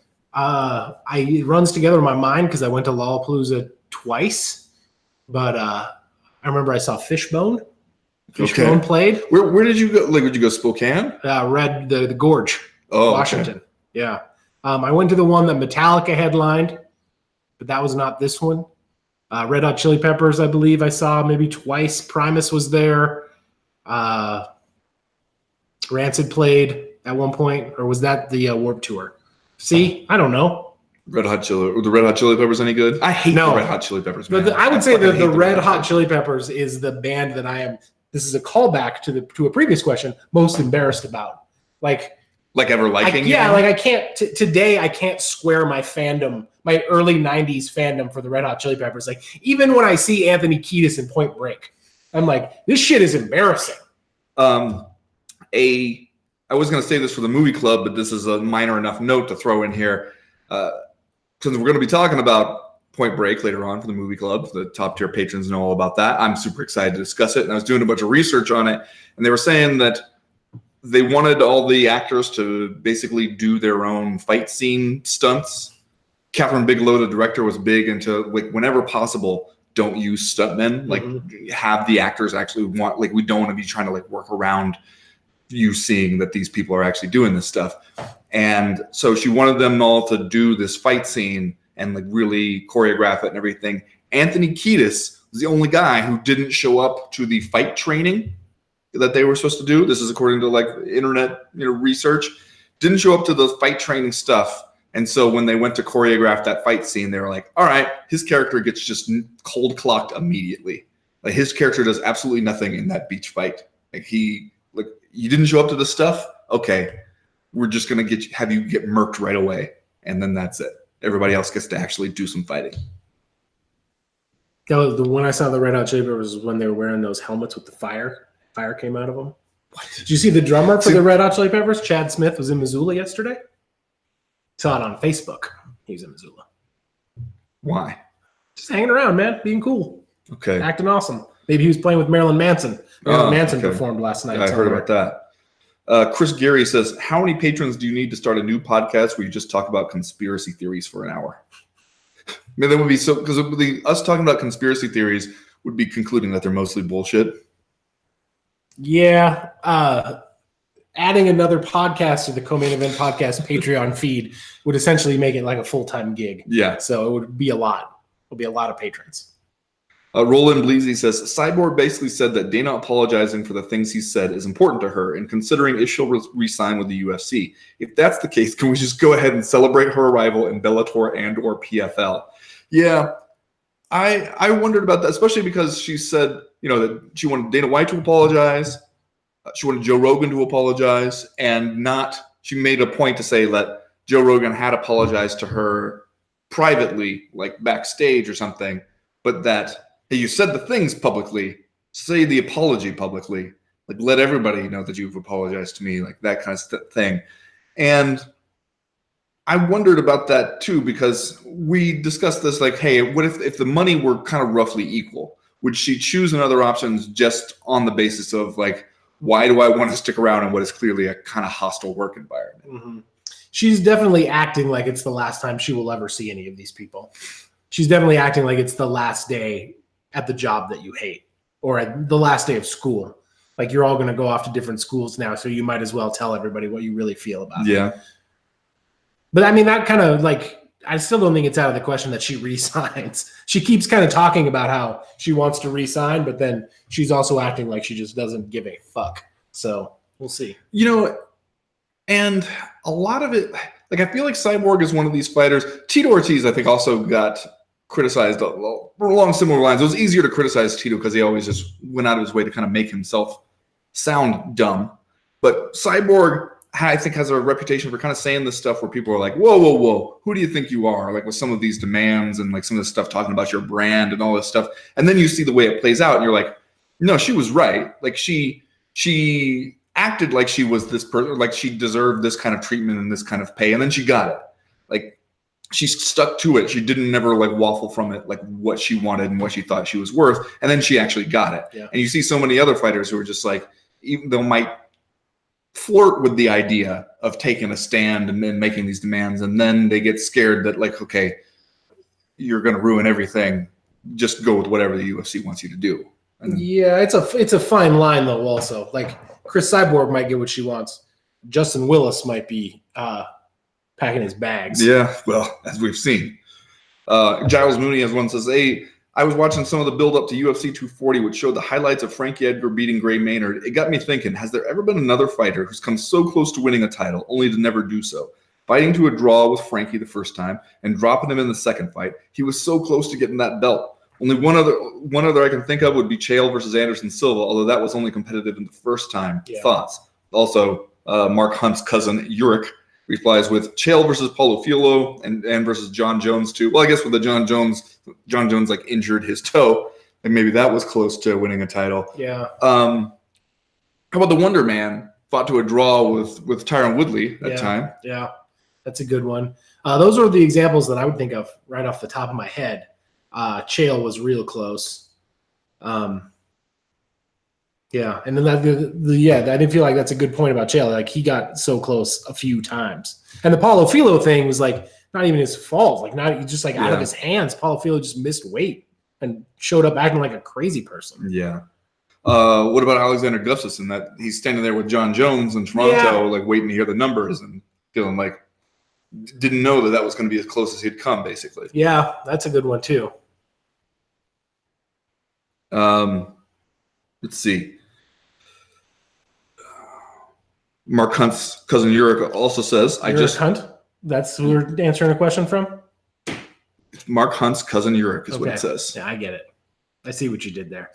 [SPEAKER 2] It runs together in my mind because I went to Lollapalooza twice, but I remember I saw Fishbone. Fishbone played.
[SPEAKER 1] Where did you go? Like, did you go Spokane?
[SPEAKER 2] The Gorge, Washington. Okay. Yeah. I went to the one that Metallica headlined, but that was not this one. Red Hot Chili Peppers, I believe I saw maybe twice. Primus was there. Rancid played at one point, or was that the Warped Tour? See, I don't know.
[SPEAKER 1] The Red Hot Chili Peppers any good? I hate the Red Hot Chili Peppers.
[SPEAKER 2] Man. But I would say that the Red Hot Chili Peppers is the band that I am. This is a callback to a previous question. Most embarrassed about, like
[SPEAKER 1] ever liking.
[SPEAKER 2] Like I can't today. I can't square my fandom, my early '90s fandom for the Red Hot Chili Peppers. Like even when I see Anthony Kiedis in Point Break, I'm like, this shit is embarrassing.
[SPEAKER 1] I was going to say this for the movie club, but this is a minor enough note to throw in here. we're going to be talking about Point Break later on for the movie club. The top tier patrons know all about that. I'm super excited to discuss it. And I was doing a bunch of research on it, and they were saying that they wanted all the actors to basically do their own fight scene stunts. Catherine Bigelow, the director, was big into, like, whenever possible, don't use stuntmen. Like, have the actors actually want, like, we don't want to be trying to, like, work around you seeing that these people are actually doing this stuff. And so she wanted them all to do this fight scene and, like, really choreograph it and everything. Anthony Kiedis was the only guy who didn't show up to the fight training that they were supposed to do. This is according to, like, internet, research. Didn't show up to the fight training stuff. And so when they went to choreograph that fight scene, they were like, all right, his character gets just cold clocked immediately. Like, his character does absolutely nothing in that beach fight. Like, you didn't show up to the stuff? Okay, we're just going to have you get murked right away. And then that's it. Everybody else gets to actually do some fighting.
[SPEAKER 2] The one I saw the Red Hot Chili Peppers was when they were wearing those helmets with the fire. Fire came out of them. What? Did you see the drummer for the Red Hot Chili Peppers? Chad Smith was in Missoula yesterday. Saw it on Facebook. He was in Missoula.
[SPEAKER 1] Why?
[SPEAKER 2] Just hanging around, man. Being cool.
[SPEAKER 1] Okay.
[SPEAKER 2] Acting awesome. Maybe he was playing with Marilyn Manson. Marilyn Manson performed last night.
[SPEAKER 1] Yeah, I heard about that. Chris Geary says, how many patrons do you need to start a new podcast where you just talk about conspiracy theories for an hour? I mean, that would be so, because us talking about conspiracy theories would be concluding that they're mostly bullshit.
[SPEAKER 2] Yeah. Adding another podcast to the Co-Main Event Podcast Patreon feed would essentially make it like a full-time gig.
[SPEAKER 1] Yeah.
[SPEAKER 2] So it would be a lot. It would be a lot of patrons.
[SPEAKER 1] Roland Bleasy says, Cyborg basically said that Dana apologizing for the things he said is important to her and considering if she'll re-sign with the UFC. If that's the case, can we just go ahead and celebrate her arrival in Bellator and or PFL? Yeah, I wondered about that, especially because she said, that she wanted Dana White to apologize. She wanted Joe Rogan to apologize, and she made a point to say that Joe Rogan had apologized to her privately, like backstage or something, but that, hey, you said the things publicly, say the apology publicly, like let everybody know that you've apologized to me, like that kind of thing. And I wondered about that too, because we discussed this, like, hey, what if the money were kind of roughly equal? Would she choose another options just on the basis of, like, why do I want to stick around in what is clearly a kind of hostile work environment?
[SPEAKER 2] Mm-hmm. She's definitely acting like it's the last time she will ever see any of these people. She's definitely acting like it's the last day at the job that you hate, or at the last day of school. Like, you're all going to go off to different schools now, so you might as well tell everybody what you really feel about it.
[SPEAKER 1] Yeah.
[SPEAKER 2] But I mean, that kind of, like, I still don't think it's out of the question that she re-signs. She keeps kind of talking about how she wants to re-sign, but then she's also acting like she just doesn't give a fuck. So we'll see.
[SPEAKER 1] And a lot of it, like, I feel like Cyborg is one of these fighters. Tito Ortiz, I think, also got criticized along similar lines. It was easier to criticize Tito because he always just went out of his way to kind of make himself sound dumb. But Cyborg, I think, has a reputation for kind of saying this stuff where people are like, whoa, who do you think you are? Like, with some of these demands and, like, some of this stuff talking about your brand and all this stuff. And then you see the way it plays out and you're like, no, she was right. Like, she acted like she was this person, like she deserved this kind of treatment and this kind of pay. And then she got it. Like, she stuck to it. She didn't never, like, waffle from it, like what she wanted and what she thought she was worth. And then she actually got it.
[SPEAKER 2] Yeah.
[SPEAKER 1] And you see so many other fighters who are just like, even though might flirt with the idea of taking a stand and then making these demands, and then they get scared that, like, okay, you're going to ruin everything. Just go with whatever the UFC wants you to do. And
[SPEAKER 2] yeah, it's a fine line though. Also, like, Chris Cyborg might get what she wants. Justin Willis might be packing his bags.
[SPEAKER 1] Yeah, well, as we've seen. Giles Mooney has one says, hey, I was watching some of the build up to UFC 240, which showed the highlights of Frankie Edgar beating Gray Maynard. It got me thinking, has there ever been another fighter who's come so close to winning a title, only to never do so? Fighting to a draw with Frankie the first time and dropping him in the second fight, he was so close to getting that belt. Only one other I can think of would be Chael versus Anderson Silva, although that was only competitive in the first time. Yeah. Thoughts? Also, Mark Hunt's cousin, Uric, replies with Chael versus Paulo Filho and versus John Jones too. Well, I guess with the John Jones like injured his toe, and maybe that was close to winning a title.
[SPEAKER 2] Yeah.
[SPEAKER 1] How about the Wonder Man fought to a draw with Tyron Woodley that time?
[SPEAKER 2] Yeah, that's a good one. Those are the examples that I would think of right off the top of my head. Chael was real close. Yeah, and then I didn't feel like that's a good point about Chael. Like he got so close a few times, and the Paulo Filo thing was like not even his fault. Like not just like out of his hands. Paulo Filo just missed weight and showed up acting like a crazy person.
[SPEAKER 1] Yeah. What about Alexander Gustafsson? That he's standing there with John Jones in Toronto, like waiting to hear the numbers and feeling like didn't know that was going to be as close as he'd come, basically.
[SPEAKER 2] Yeah, that's a good one too.
[SPEAKER 1] Let's see. Mark Hunt's cousin Yurik also says,
[SPEAKER 2] Hunt? That's who we're answering a question from?
[SPEAKER 1] Mark Hunt's cousin Yurik is what it says.
[SPEAKER 2] Yeah, I get it. I see what you did there.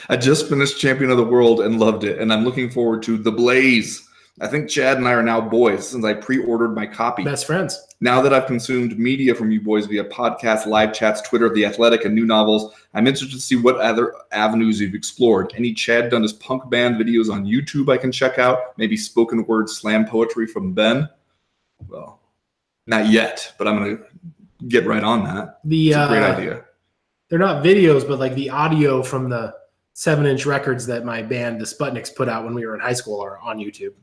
[SPEAKER 1] I just finished Champion of the World and loved it, and I'm looking forward to The Blaze. I think Chad and I are now boys since I pre-ordered my copy.
[SPEAKER 2] Best friends.
[SPEAKER 1] Now that I've consumed media from you boys via podcasts, live chats, Twitter, The Athletic, and new novels, I'm interested to see what other avenues you've explored. Any Chad done his punk band videos on YouTube I can check out? Maybe spoken word slam poetry from Ben? Well, not yet, but I'm going to get right on that. It's a great idea.
[SPEAKER 2] They're not videos, but like the audio from the 7-inch records that my band, the Sputniks, put out when we were in high school are on YouTube.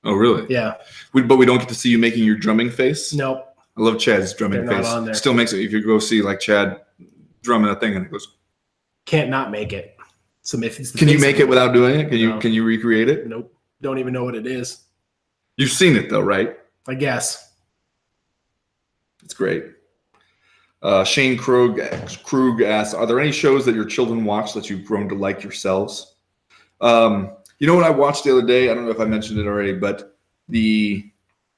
[SPEAKER 1] Oh, really?
[SPEAKER 2] Yeah.
[SPEAKER 1] But we don't get to see you making your drumming face?
[SPEAKER 2] Nope.
[SPEAKER 1] I love Chad's drumming face.
[SPEAKER 2] Not on there.
[SPEAKER 1] Still makes it, if you go see like Chad drumming a thing and it goes.
[SPEAKER 2] Can't not make it. So if it's
[SPEAKER 1] can you make it without doing it? Can you recreate it?
[SPEAKER 2] Nope. Don't even know what it is.
[SPEAKER 1] You've seen it though, right?
[SPEAKER 2] I guess.
[SPEAKER 1] It's great. Shane Krug asks, are there any shows that your children watch that you've grown to like yourselves? You know what I watched the other day? I don't know if I mentioned it already, but the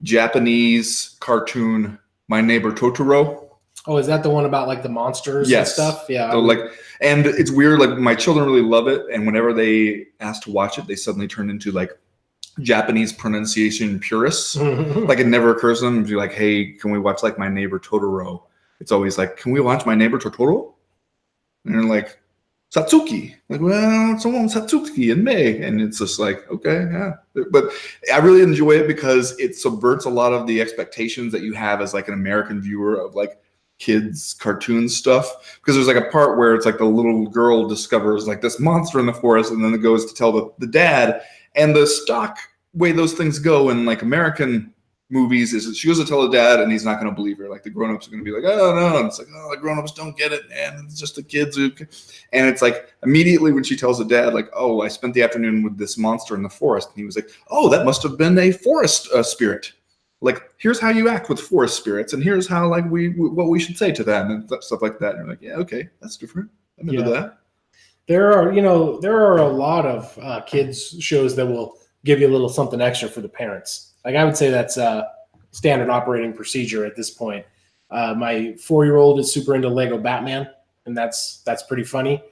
[SPEAKER 1] Japanese cartoon My Neighbor Totoro.
[SPEAKER 2] Oh, is that the one about like the monsters and stuff? Yeah.
[SPEAKER 1] So, and it's weird. Like my children really love it, and whenever they ask to watch it, they suddenly turn into like Japanese pronunciation purists. Like it never occurs to them to be like, "Hey, can we watch like My Neighbor Totoro?" It's always like, "Can we watch My Neighbor Totoro?" And they're like, Satsuki, like, well, someone Satsuki in May, and it's just like, okay, yeah. But I really enjoy it because it subverts a lot of the expectations that you have as like an American viewer of like kids cartoon stuff. Because there's like a part where it's like the little girl discovers like this monster in the forest, and then it goes to tell the dad. And the stock way those things go in like American movies is that she goes to tell the dad and he's not going to believe her. Like the grown-ups are going to be like, oh no, and it's like, oh, the grown-ups don't get it, man, it's just the kids who. And it's like immediately when she tells the dad like, oh, I spent the afternoon with this monster in the forest, and he was like, oh, that must have been a forest spirit. Like, here's how you act with forest spirits, and here's how like what we should say to them and stuff like that. And you're like, yeah, okay, that's different. I'm into that.
[SPEAKER 2] There are a lot of kids shows that will give you a little something extra for the parents. Like I would say that's standard operating procedure at this point. My 4-year-old is super into Lego Batman, and that's pretty funny.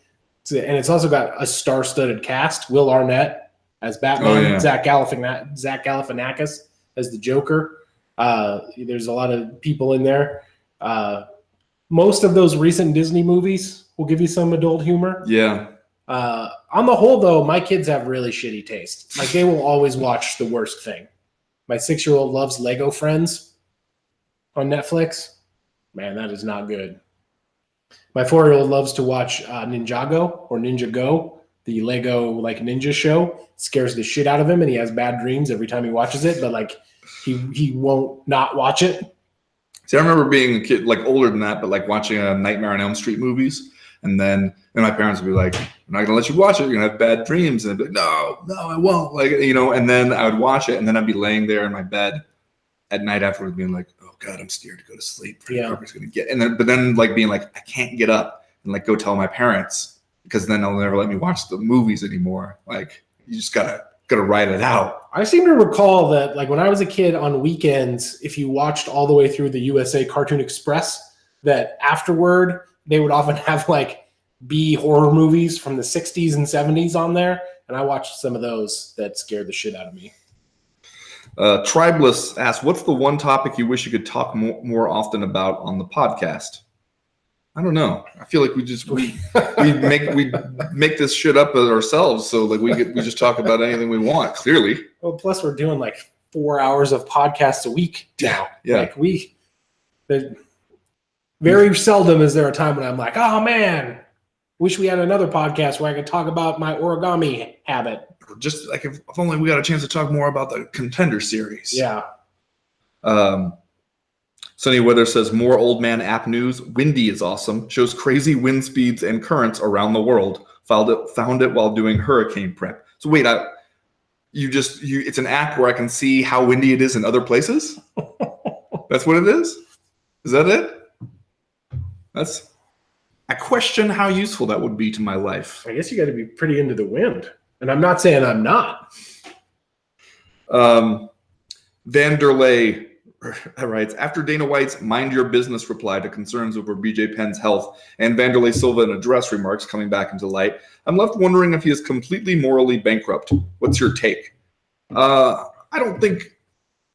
[SPEAKER 2] And it's also got a star-studded cast: Will Arnett as Batman, Zach Galifianakis as the Joker. There's a lot of people in there. Most of those recent Disney movies will give you some adult humor.
[SPEAKER 1] Yeah.
[SPEAKER 2] On the whole, though, my kids have really shitty taste. Like they will always watch the worst thing. My 6-year-old loves Lego Friends on Netflix. Man, that is not good. My 4-year-old loves to watch Ninjago or Ninja Go, the Lego like ninja show. It scares the shit out of him, and he has bad dreams every time he watches it. But like, he won't not watch it.
[SPEAKER 1] See, I remember being a kid, like older than that, but like watching Nightmare on Elm Street movies, and then my parents would be like, "I'm not gonna let you watch it. You're gonna have bad dreams." And I'd be like, "No, I won't." Like, and then I would watch it, and then I'd be laying there in my bed at night afterwards, being like, "Oh God, I'm scared to go to sleep. Whoever's gonna get." But then like being like, I can't get up and like go tell my parents because then they'll never let me watch the movies anymore. Like, you just gotta ride it out.
[SPEAKER 2] I seem to recall that like when I was a kid on weekends, if you watched all the way through the USA Cartoon Express, that afterward they would often have like B horror movies from the 60s and 70s on there. And I watched some of those that scared the shit out of me.
[SPEAKER 1] Tribeless asks, what's the one topic you wish you could talk more often about on the podcast? I don't know. I feel like we make this shit up ourselves. So like we just talk about anything we want, clearly.
[SPEAKER 2] Well, plus we're doing like 4 hours of podcasts a week now.
[SPEAKER 1] Yeah.
[SPEAKER 2] Like very seldom is there a time when I'm like, oh man, wish we had another podcast where I could talk about my origami habit.
[SPEAKER 1] Just like if only we got a chance to talk more about the Contender series.
[SPEAKER 2] Yeah.
[SPEAKER 1] Sunny Weather says more old man app news. Windy is awesome. Shows crazy wind speeds and currents around the world. Found it while doing hurricane prep. So wait, it's an app where I can see how windy it is in other places? That's what it is? Is that it? I question how useful that would be to my life.
[SPEAKER 2] I guess you got to be pretty into the wind. And I'm not saying I'm not.
[SPEAKER 1] Vanderlei writes, after Dana White's mind your business reply to concerns over BJ Penn's health and Vanderlei Silva in address remarks coming back into light, I'm left wondering if he is completely morally bankrupt. What's your take? I don't think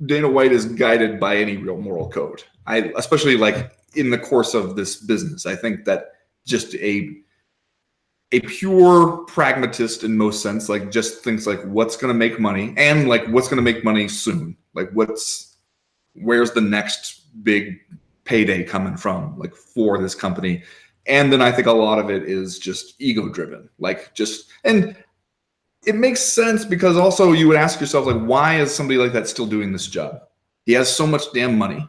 [SPEAKER 1] Dana White is guided by any real moral code. Especially like in the course of this business. I think that just a pure pragmatist in most sense, like just thinks like what's going to make money and like what's going to make money soon. Like where's the next big payday coming from, like for this company. And then I think a lot of it is just ego driven, and it makes sense because also you would ask yourself, like, why is somebody like that still doing this job? He has so much damn money.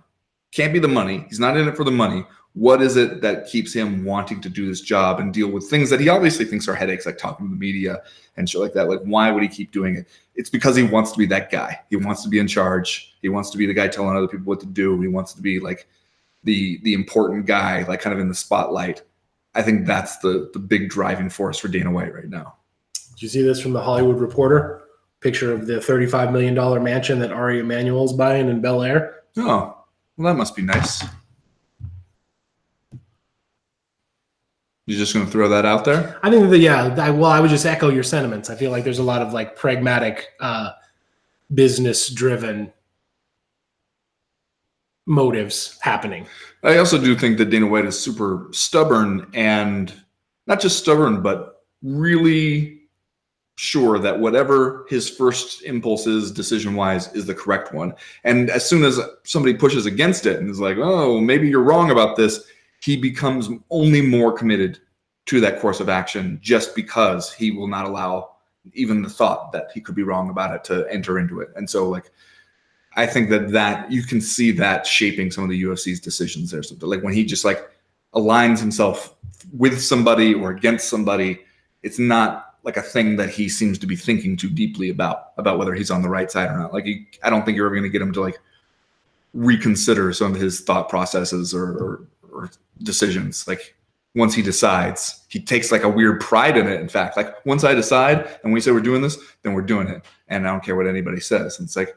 [SPEAKER 1] Can't be the money. He's not in it for the money. What is it that keeps him wanting to do this job and deal with things that he obviously thinks are headaches, like talking to the media and shit like that? Like, why would he keep doing it? It's because he wants to be that guy. He wants to be in charge. He wants to be the guy telling other people what to do. He wants to be like the important guy, like kind of in the spotlight. I think that's the big driving force for Dana White right now.
[SPEAKER 2] Did you see this from the Hollywood Reporter? Picture of the $35 million mansion that Ari Emanuel's buying in Bel Air.
[SPEAKER 1] Oh, well, that must be nice. You're just going to throw that out there?
[SPEAKER 2] I think I would just echo your sentiments. I feel like there's a lot of like pragmatic, business-driven motives happening.
[SPEAKER 1] I also do think that Dana White is super stubborn, and not just stubborn, but really sure that whatever his first impulse is, decision-wise, is the correct one. And as soon as somebody pushes against it and is like, oh, maybe you're wrong about this, he becomes only more committed to that course of action just because he will not allow even the thought that he could be wrong about it to enter into it. And so, like, I think that you can see that shaping some of the UFC's decisions there. So, like, when he just like aligns himself with somebody or against somebody, it's not like a thing that he seems to be thinking too deeply about whether he's on the right side or not. Like, I don't think you're ever going to get him to like reconsider some of his thought processes or decisions. Like, once he decides, he takes like a weird pride in it. In fact, like, once I decide and we say we're doing this, then we're doing it. And I don't care what anybody says. And it's like,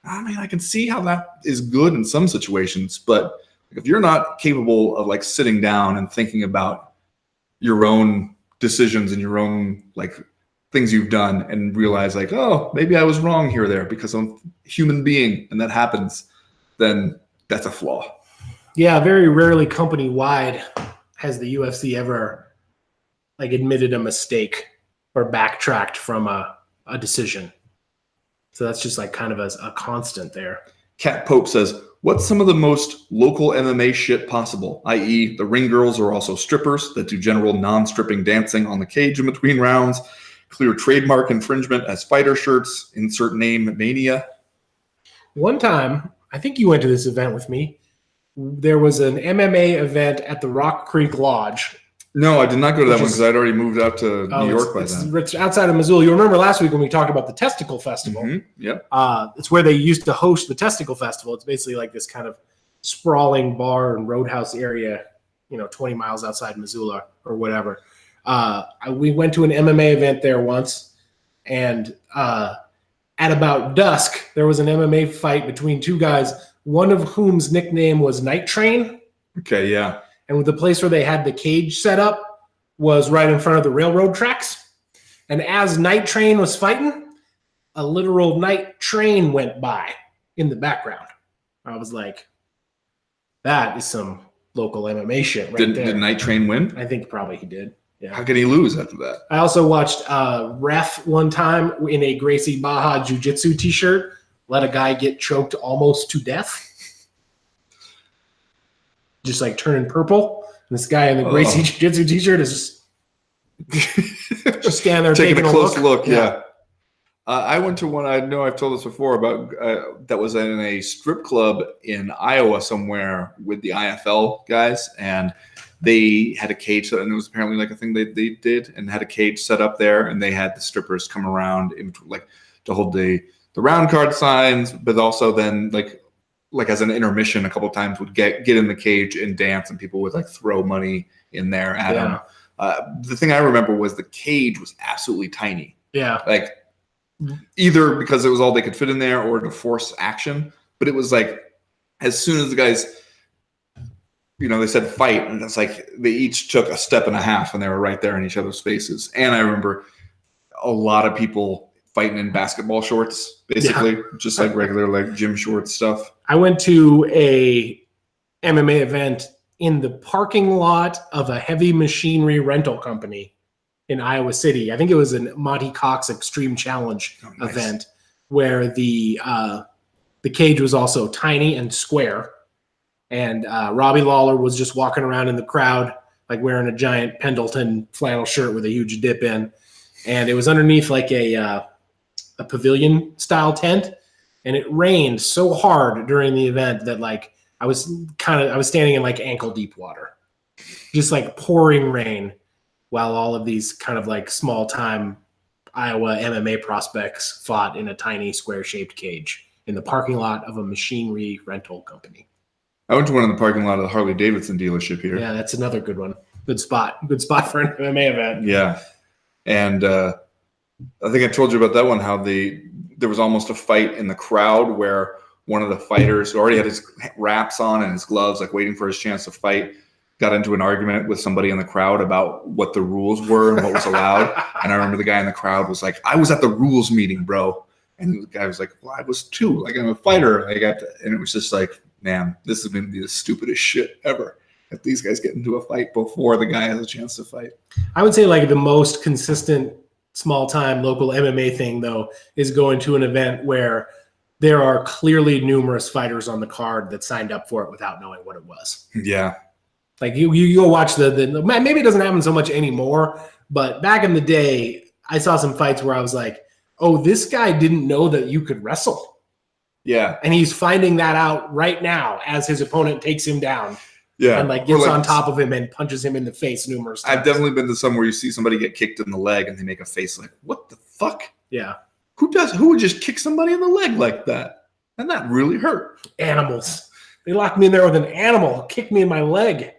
[SPEAKER 1] I mean, I can see how that is good in some situations, but if you're not capable of like sitting down and thinking about your own decisions and your own like things you've done and realize like, oh, maybe I was wrong here or there because I'm a human being and that happens, then that's a flaw.
[SPEAKER 2] Yeah, very rarely company-wide has the UFC ever like admitted a mistake or backtracked from a decision. So that's just like kind of a constant there.
[SPEAKER 1] Kat Pope says, what's some of the most local MMA shit possible? I.e., the ring girls are also strippers that do general non-stripping dancing on the cage in between rounds, clear trademark infringement as fighter shirts, insert name Mania.
[SPEAKER 2] One time, I think you went to this event with me. There was an MMA event at the Rock Creek Lodge.
[SPEAKER 1] No, I did not go to that one because I'd already moved out to New York by then.
[SPEAKER 2] It's outside of Missoula. You remember last week when we talked about the Testicle Festival?
[SPEAKER 1] Mm-hmm. Yep.
[SPEAKER 2] It's where they used to host the Testicle Festival. It's basically like this kind of sprawling bar and roadhouse area, 20 miles outside Missoula or whatever. We went to an MMA event there once, and at about dusk, there was an MMA fight between two guys, one of whom's nickname was Night Train.
[SPEAKER 1] Okay, yeah.
[SPEAKER 2] And with the place where they had the cage set up was right in front of the railroad tracks. And as Night Train was fighting, a literal night train went by in the background. I was like, that is some local MMA shit right there.
[SPEAKER 1] Did Night Train win?
[SPEAKER 2] I think probably he did. Yeah.
[SPEAKER 1] How could he lose after that? I
[SPEAKER 2] also watched Ref one time in a Gracie Baja Jiu-Jitsu t-shirt, let a guy get choked almost to death. Just like turning purple. And this guy in the Gracie Jiu-Jitsu t-shirt is just standing there taking a
[SPEAKER 1] close look.
[SPEAKER 2] Yeah.
[SPEAKER 1] Yeah. I went to one, I know I've told this before, about that was in a strip club in Iowa somewhere with the IFL guys, and they had a cage, and it was apparently like a thing they did, and had a cage set up there, and they had the strippers come around like to hold the round card signs, but also then like as an intermission a couple of times would get in the cage and dance, and people would like throw money in there at them. The thing I remember was the cage was absolutely tiny.
[SPEAKER 2] Yeah.
[SPEAKER 1] Like, either because it was all they could fit in there or to force action. But it was like, as soon as the guys, they said fight, and it's like they each took a step and a half, and they were right there in each other's faces. And I remember a lot of people fighting in basketball shorts, basically, just like regular like gym shorts stuff. I
[SPEAKER 2] went to a MMA event in the parking lot of a heavy machinery rental company in Iowa City. I think it was a Monty Cox Extreme Challenge event where the cage was also tiny and square. And Robbie Lawler was just walking around in the crowd, like wearing a giant Pendleton flannel shirt with a huge dip in. And it was underneath like a pavilion style tent. And it rained so hard during the event that like I was standing in like ankle deep water, just like pouring rain, while all of these kind of like small time Iowa MMA prospects fought in a tiny square shaped cage in the parking lot of a machinery rental company.
[SPEAKER 1] I went to one in the parking lot of the Harley Davidson dealership here.
[SPEAKER 2] Yeah, that's another good one. Good spot for an MMA event.
[SPEAKER 1] Yeah. And I think I told you about that one, how there was almost a fight in the crowd where one of the fighters who already had his wraps on and his gloves, like waiting for his chance to fight, got into an argument with somebody in the crowd about what the rules were and what was allowed. And I remember the guy in the crowd was like, "I was at the rules meeting, bro." And the guy was like, "Well, I was too. Like, I'm a fighter." And it was just like, man, this is going to be the stupidest shit ever. If these guys get into a fight before the guy has a chance to fight.
[SPEAKER 2] I would say like the most consistent small time local MMA thing though is going to an event where there are clearly numerous fighters on the card that signed up for it without knowing what it was.
[SPEAKER 1] Yeah.
[SPEAKER 2] Like you go watch the maybe it doesn't happen so much anymore, but back in the day, I saw some fights where I was like, oh, this guy didn't know that you could wrestle.
[SPEAKER 1] Yeah.
[SPEAKER 2] And he's finding that out right now as his opponent takes him down.
[SPEAKER 1] Yeah.
[SPEAKER 2] And like gets on top of him and punches him in the face numerous times.
[SPEAKER 1] I've definitely been to some where you see somebody get kicked in the leg and they make a face like, what the fuck?
[SPEAKER 2] Yeah.
[SPEAKER 1] Who would just kick somebody in the leg like that? And that really hurt.
[SPEAKER 2] Animals. They locked me in there with an animal, kicked me in my leg.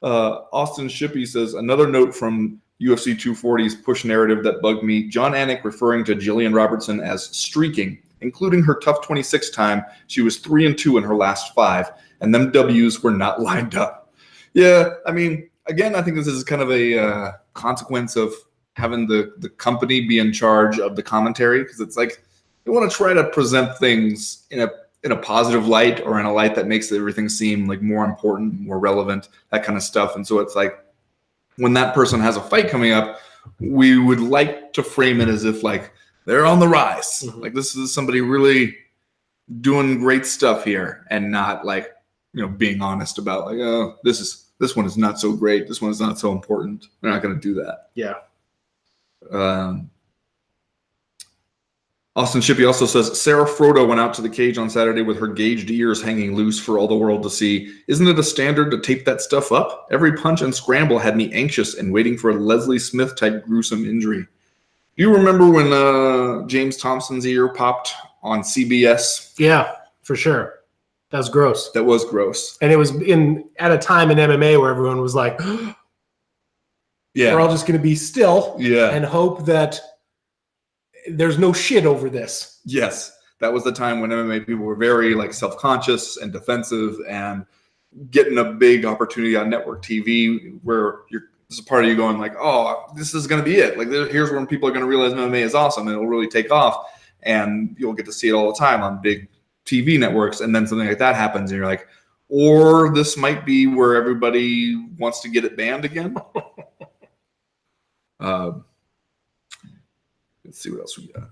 [SPEAKER 1] Austin Shippey says, another note from UFC 240's push narrative that bugged me, John Anik referring to Jillian Robertson as streaking, including her tough 26 time. She was 3-2 in her last 5, and them W's were not lined up. Yeah, I mean, again, I think this is kind of a consequence of having the company be in charge of the commentary, because it's like they want to try to present things in a positive light, or in a light that makes everything seem like more important, more relevant, that kind of stuff. And so it's like when that person has a fight coming up, we would like to frame it as if like they're on the rise. Mm-hmm. Like this is somebody really doing great stuff here, and not like, being honest about like, oh, this one is not so great. This one is not so important. We're not going to do that.
[SPEAKER 2] Yeah.
[SPEAKER 1] Austin Shippey also says, Sarah Frodo went out to the cage on Saturday with her gauged ears hanging loose for all the world to see. Isn't it a standard to tape that stuff up? Every punch and scramble had me anxious and waiting for a Leslie Smith-type gruesome injury. Do you remember when James Thompson's ear popped on CBS?
[SPEAKER 2] Yeah, for sure. That was gross.
[SPEAKER 1] That was gross.
[SPEAKER 2] And it was at a time in MMA where everyone was like, yeah, we're all just going to be still and hope that there's no shit over this.
[SPEAKER 1] Yes. That was the time when MMA people were very like self-conscious and defensive, and getting a big opportunity on network TV where there's a part of you going like, oh, this is going to be it. Like here's when people are going to realize MMA is awesome and it'll really take off, and you'll get to see it all the time on big TV networks. And then something like that happens and you're like, or this might be where everybody wants to get it banned again. Let's see what else we got.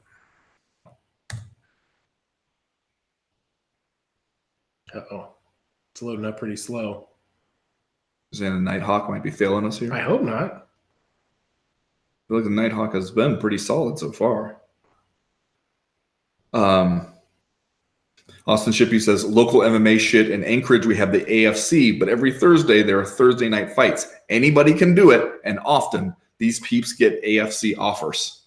[SPEAKER 2] Uh-oh. It's loading up pretty slow.
[SPEAKER 1] Saying the Nighthawk might be failing us here.
[SPEAKER 2] I hope not.
[SPEAKER 1] I feel like the Nighthawk has been pretty solid so far. Austin Shippey says, local MMA shit. In Anchorage, we have the AFC, but every Thursday there are Thursday night fights. Anybody can do it, and often these peeps get AFC offers.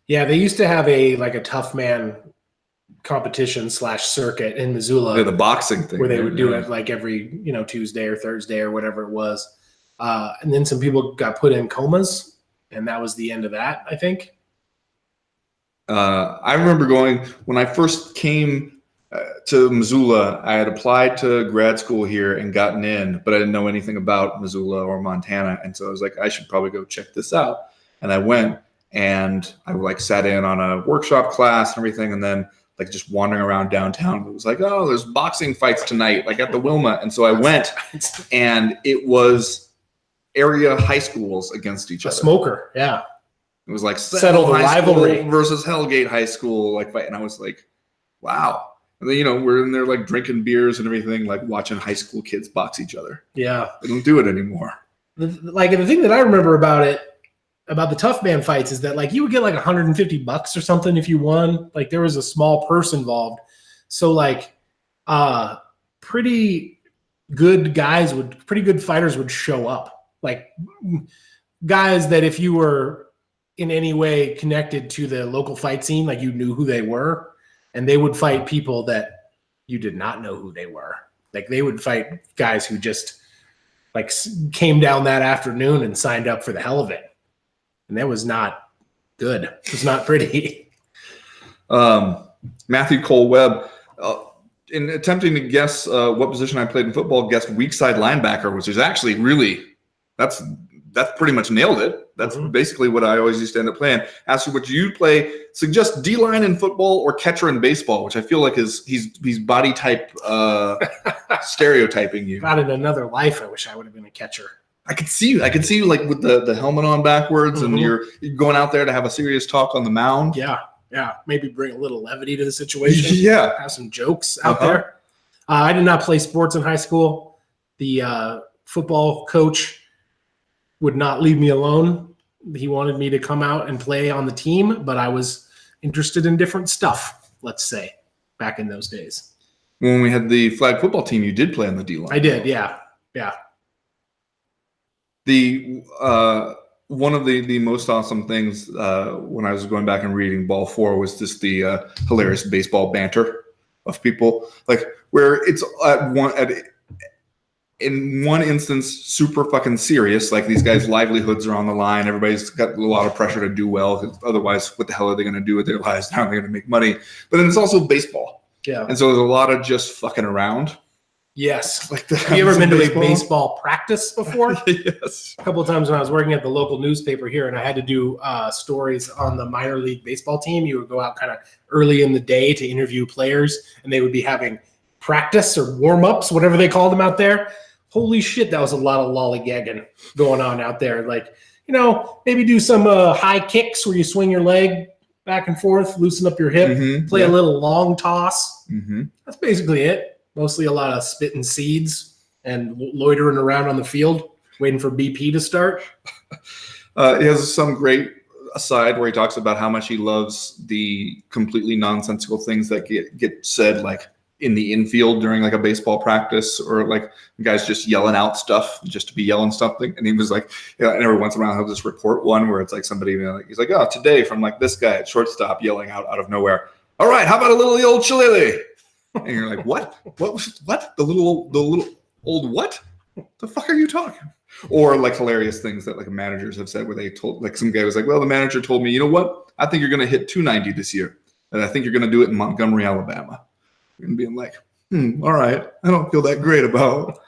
[SPEAKER 2] Yeah, they used to have a tough man competition / circuit in Missoula.
[SPEAKER 1] Yeah, the boxing thing.
[SPEAKER 2] Where they would do it like every, Tuesday or Thursday or whatever it was. And then some people got put in comas, and that was the end of that, I think.
[SPEAKER 1] I remember going when I first came to Missoula. I had applied to grad school here and gotten in, but I didn't know anything about Missoula or Montana, and so I was like, I should probably go check this out. And I went, and I sat in on a workshop class and everything, and then just wandering around downtown, it was like, oh, there's boxing fights tonight, at the Wilma. And so I went, and it was area high schools against each other.
[SPEAKER 2] A smoker, yeah.
[SPEAKER 1] It was like
[SPEAKER 2] settle the rivalry
[SPEAKER 1] versus Hellgate High School fight, and I was like, wow. And then we're in there drinking beers and everything, watching high school kids box each other.
[SPEAKER 2] Yeah,
[SPEAKER 1] they don't do it anymore.
[SPEAKER 2] The thing that I remember about the tough man fights is that you would get $150 or something if you won. There was a small purse involved, so pretty good fighters would show up, guys that if you were in any way connected to the local fight scene, you knew who they were, and they would fight people that you did not know who they were. They would fight guys who just came down that afternoon and signed up for the hell of it. And that was not good. It was not pretty.
[SPEAKER 1] Matthew Cole Webb, in attempting to guess what position I played in football, guessed weak side linebacker, which is actually that's pretty much nailed it. That's basically what I always used to end up playing. Ask you what you play. Suggest D-line in football or catcher in baseball, which I feel like he's body type stereotyping you.
[SPEAKER 2] God, in another life, I wish I would have been a catcher.
[SPEAKER 1] I could see you with the helmet on backwards, and you're going out there to have a serious talk on the mound.
[SPEAKER 2] Yeah. Maybe bring a little levity to the situation.
[SPEAKER 1] Yeah.
[SPEAKER 2] Have some jokes out there. I did not play sports in high school. The football coach would not leave me alone. He wanted me to come out and play on the team, but I was interested in different stuff, let's say, back in those days.
[SPEAKER 1] When we had the flag football team, you did play on the D-line.
[SPEAKER 2] I did, yeah.
[SPEAKER 1] The one of the most awesome things when I was going back and reading Ball 4 was just the hilarious baseball banter of people, where it's in one instance super fucking serious, these guys' livelihoods are on the line, everybody's got a lot of pressure to do well, because otherwise what the hell are they going to do with their lives? How are they going to make money? But then it's also baseball, and so there's a lot of just fucking around.
[SPEAKER 2] Yes. Have you ever been to a baseball practice before?
[SPEAKER 1] Yes.
[SPEAKER 2] A couple of times when I was working at the local newspaper here, and I had to do stories on the minor league baseball team, you would go out kind of early in the day to interview players, and they would be having practice or warm-ups, whatever they called them out there. Holy shit, that was a lot of lollygagging going on out there. Maybe do some high kicks where you swing your leg back and forth, loosen up your hip, play a little long toss. That's basically it. Mostly a lot of spitting seeds and loitering around on the field, waiting for BP to start.
[SPEAKER 1] He has some great aside where he talks about how much he loves the completely nonsensical things that get said, in the infield during a baseball practice, or guys just yelling out stuff just to be yelling something. And he was and every once in a while he'll just report one where it's somebody, he's like, oh, today from this guy at shortstop yelling out of nowhere, all right, how about a little old shillelagh? And you're like, what? What? The little old what? The fuck are you talking? Or hilarious things that managers have said where they told some guy was well, the manager told me, you know what? I think you're going to hit 290 this year, and I think you're going to do it in Montgomery, Alabama. And being all right, I don't feel that great about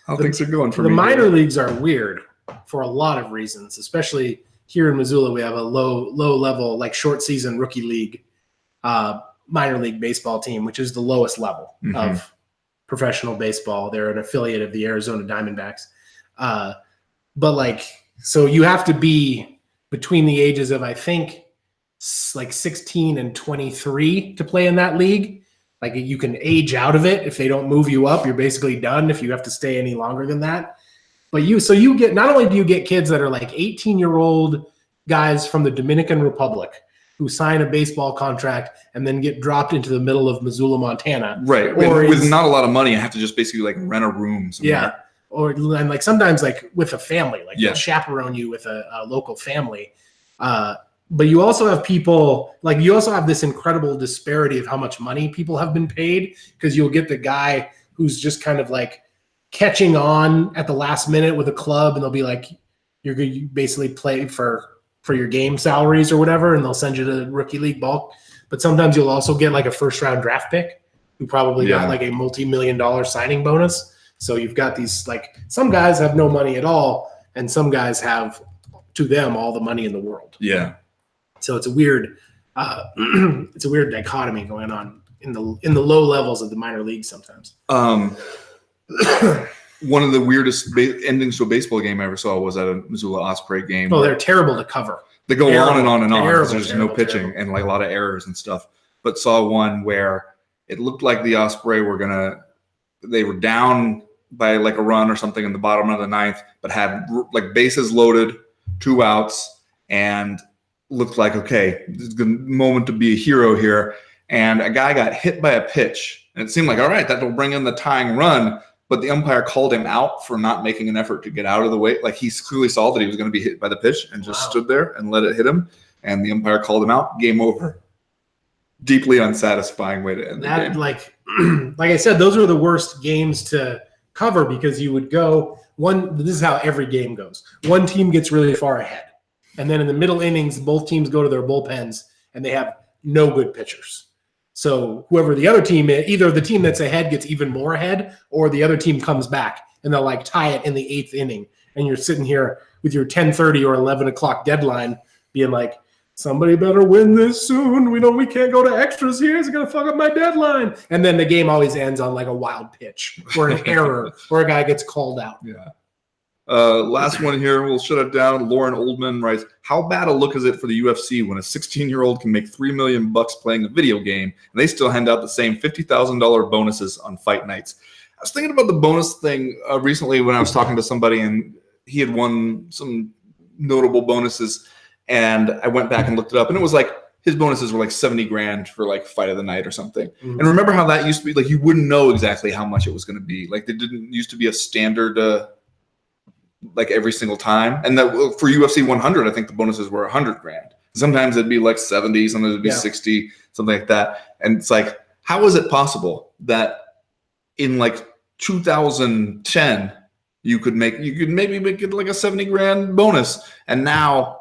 [SPEAKER 1] how things are going for me.
[SPEAKER 2] The minor leagues are weird for a lot of reasons, especially here in Missoula. We have a low level, short season rookie league, minor league baseball team, which is the lowest level of professional baseball. They're an affiliate of the Arizona Diamondbacks. So you have to be between the ages of, I think, 16 and 23 to play in that league. Like you can age out of it. If they don't move you up, you're basically done if you have to stay any longer than that. But you get, not only do you get kids that are like 18-year-old guys from the Dominican Republic who sign a baseball contract and then get dropped into the middle of Missoula, Montana.
[SPEAKER 1] Right. With not a lot of money, I have to just basically like rent a room somewhere.
[SPEAKER 2] Yeah. And like sometimes like with a family, like
[SPEAKER 1] Yeah.
[SPEAKER 2] they'll chaperone you with a local family. But you also have people, like you also have this incredible disparity of how much money people have been paid, because you'll get the guy who's just kind of like catching on at the last minute with a club, and they'll be like, you basically play for your game salaries or whatever, and they'll send you to rookie league bulk. But sometimes you'll also get like a first round draft pick who probably got like a multi-million-dollar signing bonus. So you've got these, like, some guys have no money at all, and some guys have, to them, all the money in the world.
[SPEAKER 1] Yeah.
[SPEAKER 2] So it's a weird dichotomy going on in the low levels of the minor leagues sometimes.
[SPEAKER 1] One of the weirdest endings to a baseball game I ever saw was at a Missoula Osprey game.
[SPEAKER 2] Oh, they're terrible to cover.
[SPEAKER 1] They go on and on and on because there's no pitching
[SPEAKER 2] terrible.
[SPEAKER 1] and like a lot of errors and stuff. But saw one where it looked like the Osprey they were down by like a run or something in the bottom of the ninth, but had like bases loaded, 2 outs, and looked like, okay, this is a good moment to be a hero here. And a guy got hit by a pitch, and it seemed like, all right, that will bring in the tying run. But the umpire called him out for not making an effort to get out of the way. Like he clearly saw that he was going to be hit by the pitch and just stood there and let it hit him. And the umpire called him out. Game over. Deeply unsatisfying way to end the game.
[SPEAKER 2] Like I said, those are the worst games to cover, because you would go this is how every game goes. One team gets really far ahead, and then in the middle innings, both teams go to their bullpens and they have no good pitchers. So whoever the other team is, either the team that's ahead gets even more ahead, or the other team comes back and they'll like tie it in the 8th inning. And you're sitting here with your 10:30 or 11 o'clock deadline being like, somebody better win this soon. We can't go to extras here. It's going to fuck up my deadline. And then the game always ends on like a wild pitch or an error or a guy gets called out.
[SPEAKER 1] Yeah. Last one here. We'll shut it down. Lauren Oldman writes, how bad a look is it for the UFC when a 16-year-old can make $3 million playing a video game and they still hand out the same $50,000 bonuses on fight nights? I was thinking about the bonus thing recently when I was talking to somebody, and he had won some notable bonuses, and I went back and looked it up, and it was like his bonuses were like 70 grand for like fight of the night or something. Mm-hmm. And remember how that used to be, like, you wouldn't know exactly how much it was going to be. Like, there didn't used to be a standard like every single time. And that for UFC 100, I think the bonuses were 100 grand. Sometimes it'd be like 70, sometimes it'd be 60, something like that. And it's like, how is it possible that in like 2010 you could maybe make it like a 70 grand bonus, and now,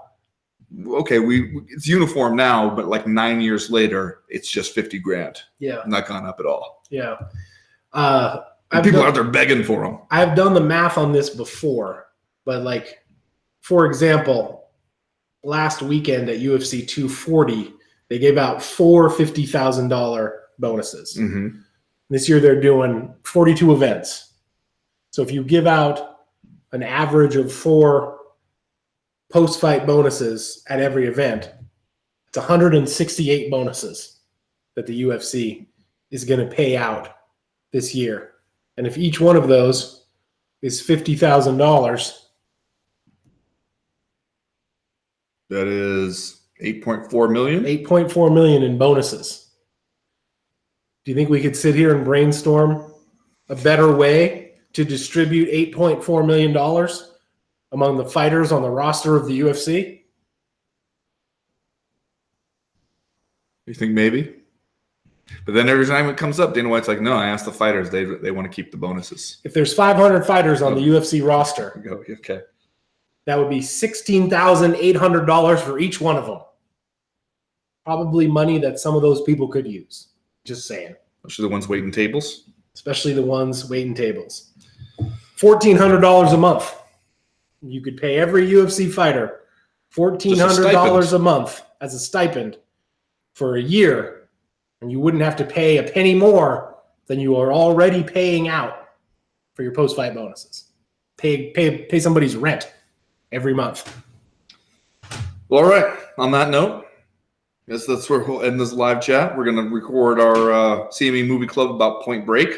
[SPEAKER 1] okay, it's uniform now, but like 9 years later it's just 50 grand. Yeah, not gone up at all.
[SPEAKER 2] Yeah.
[SPEAKER 1] People out there begging for them.
[SPEAKER 2] I've done the math on this before, but like, for example, last weekend at UFC 240, they gave out 4 $50,000 bonuses. Mm-hmm. This year they're doing 42 events. So if you give out an average of 4 post-fight bonuses at every event, it's 168 bonuses that the UFC is going to pay out this year. And if each one of those is $50,000,
[SPEAKER 1] that is 8.4 million.
[SPEAKER 2] 8.4 million in bonuses. Do you think we could sit here and brainstorm a better way to distribute $8.4 million among the fighters on the roster of the UFC?
[SPEAKER 1] You think maybe? But then every time it comes up, Dana White's like, no, I asked the fighters. They want to keep the bonuses.
[SPEAKER 2] If there's 500 fighters on the UFC roster,
[SPEAKER 1] okay,
[SPEAKER 2] that would be $16,800 for each one of them. Probably money that some of those people could use. Just saying.
[SPEAKER 1] Especially the ones waiting tables.
[SPEAKER 2] Especially the ones waiting tables. $1,400 a month. You could pay every UFC fighter $1,400 a month as a stipend for a year, and you wouldn't have to pay a penny more than you are already paying out for your post-fight bonuses. Pay somebody's rent every month.
[SPEAKER 1] Well, all right. On that note, Yes, that's where we'll end this live chat. We're going to record our CME movie club about Point Break.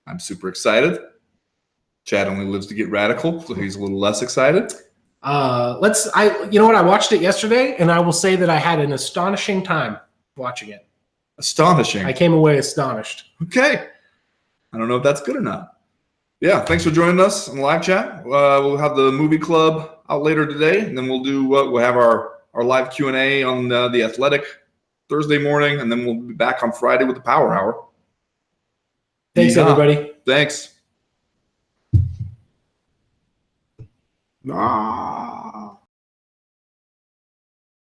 [SPEAKER 1] I'm super excited. Chad only lives to get radical, so he's a little less excited.
[SPEAKER 2] You know what? I watched it yesterday, and I will say that I had an astonishing time watching it.
[SPEAKER 1] Astonishing.
[SPEAKER 2] I came away astonished.
[SPEAKER 1] Okay. I don't know if that's good or not. Yeah, thanks for joining us on the live chat. We'll have the movie club out later today, and then we'll have our live Q&A on the Athletic Thursday morning, and then we'll be back on Friday with the Power Hour.
[SPEAKER 2] Thanks, everybody.
[SPEAKER 1] Thanks. Ah.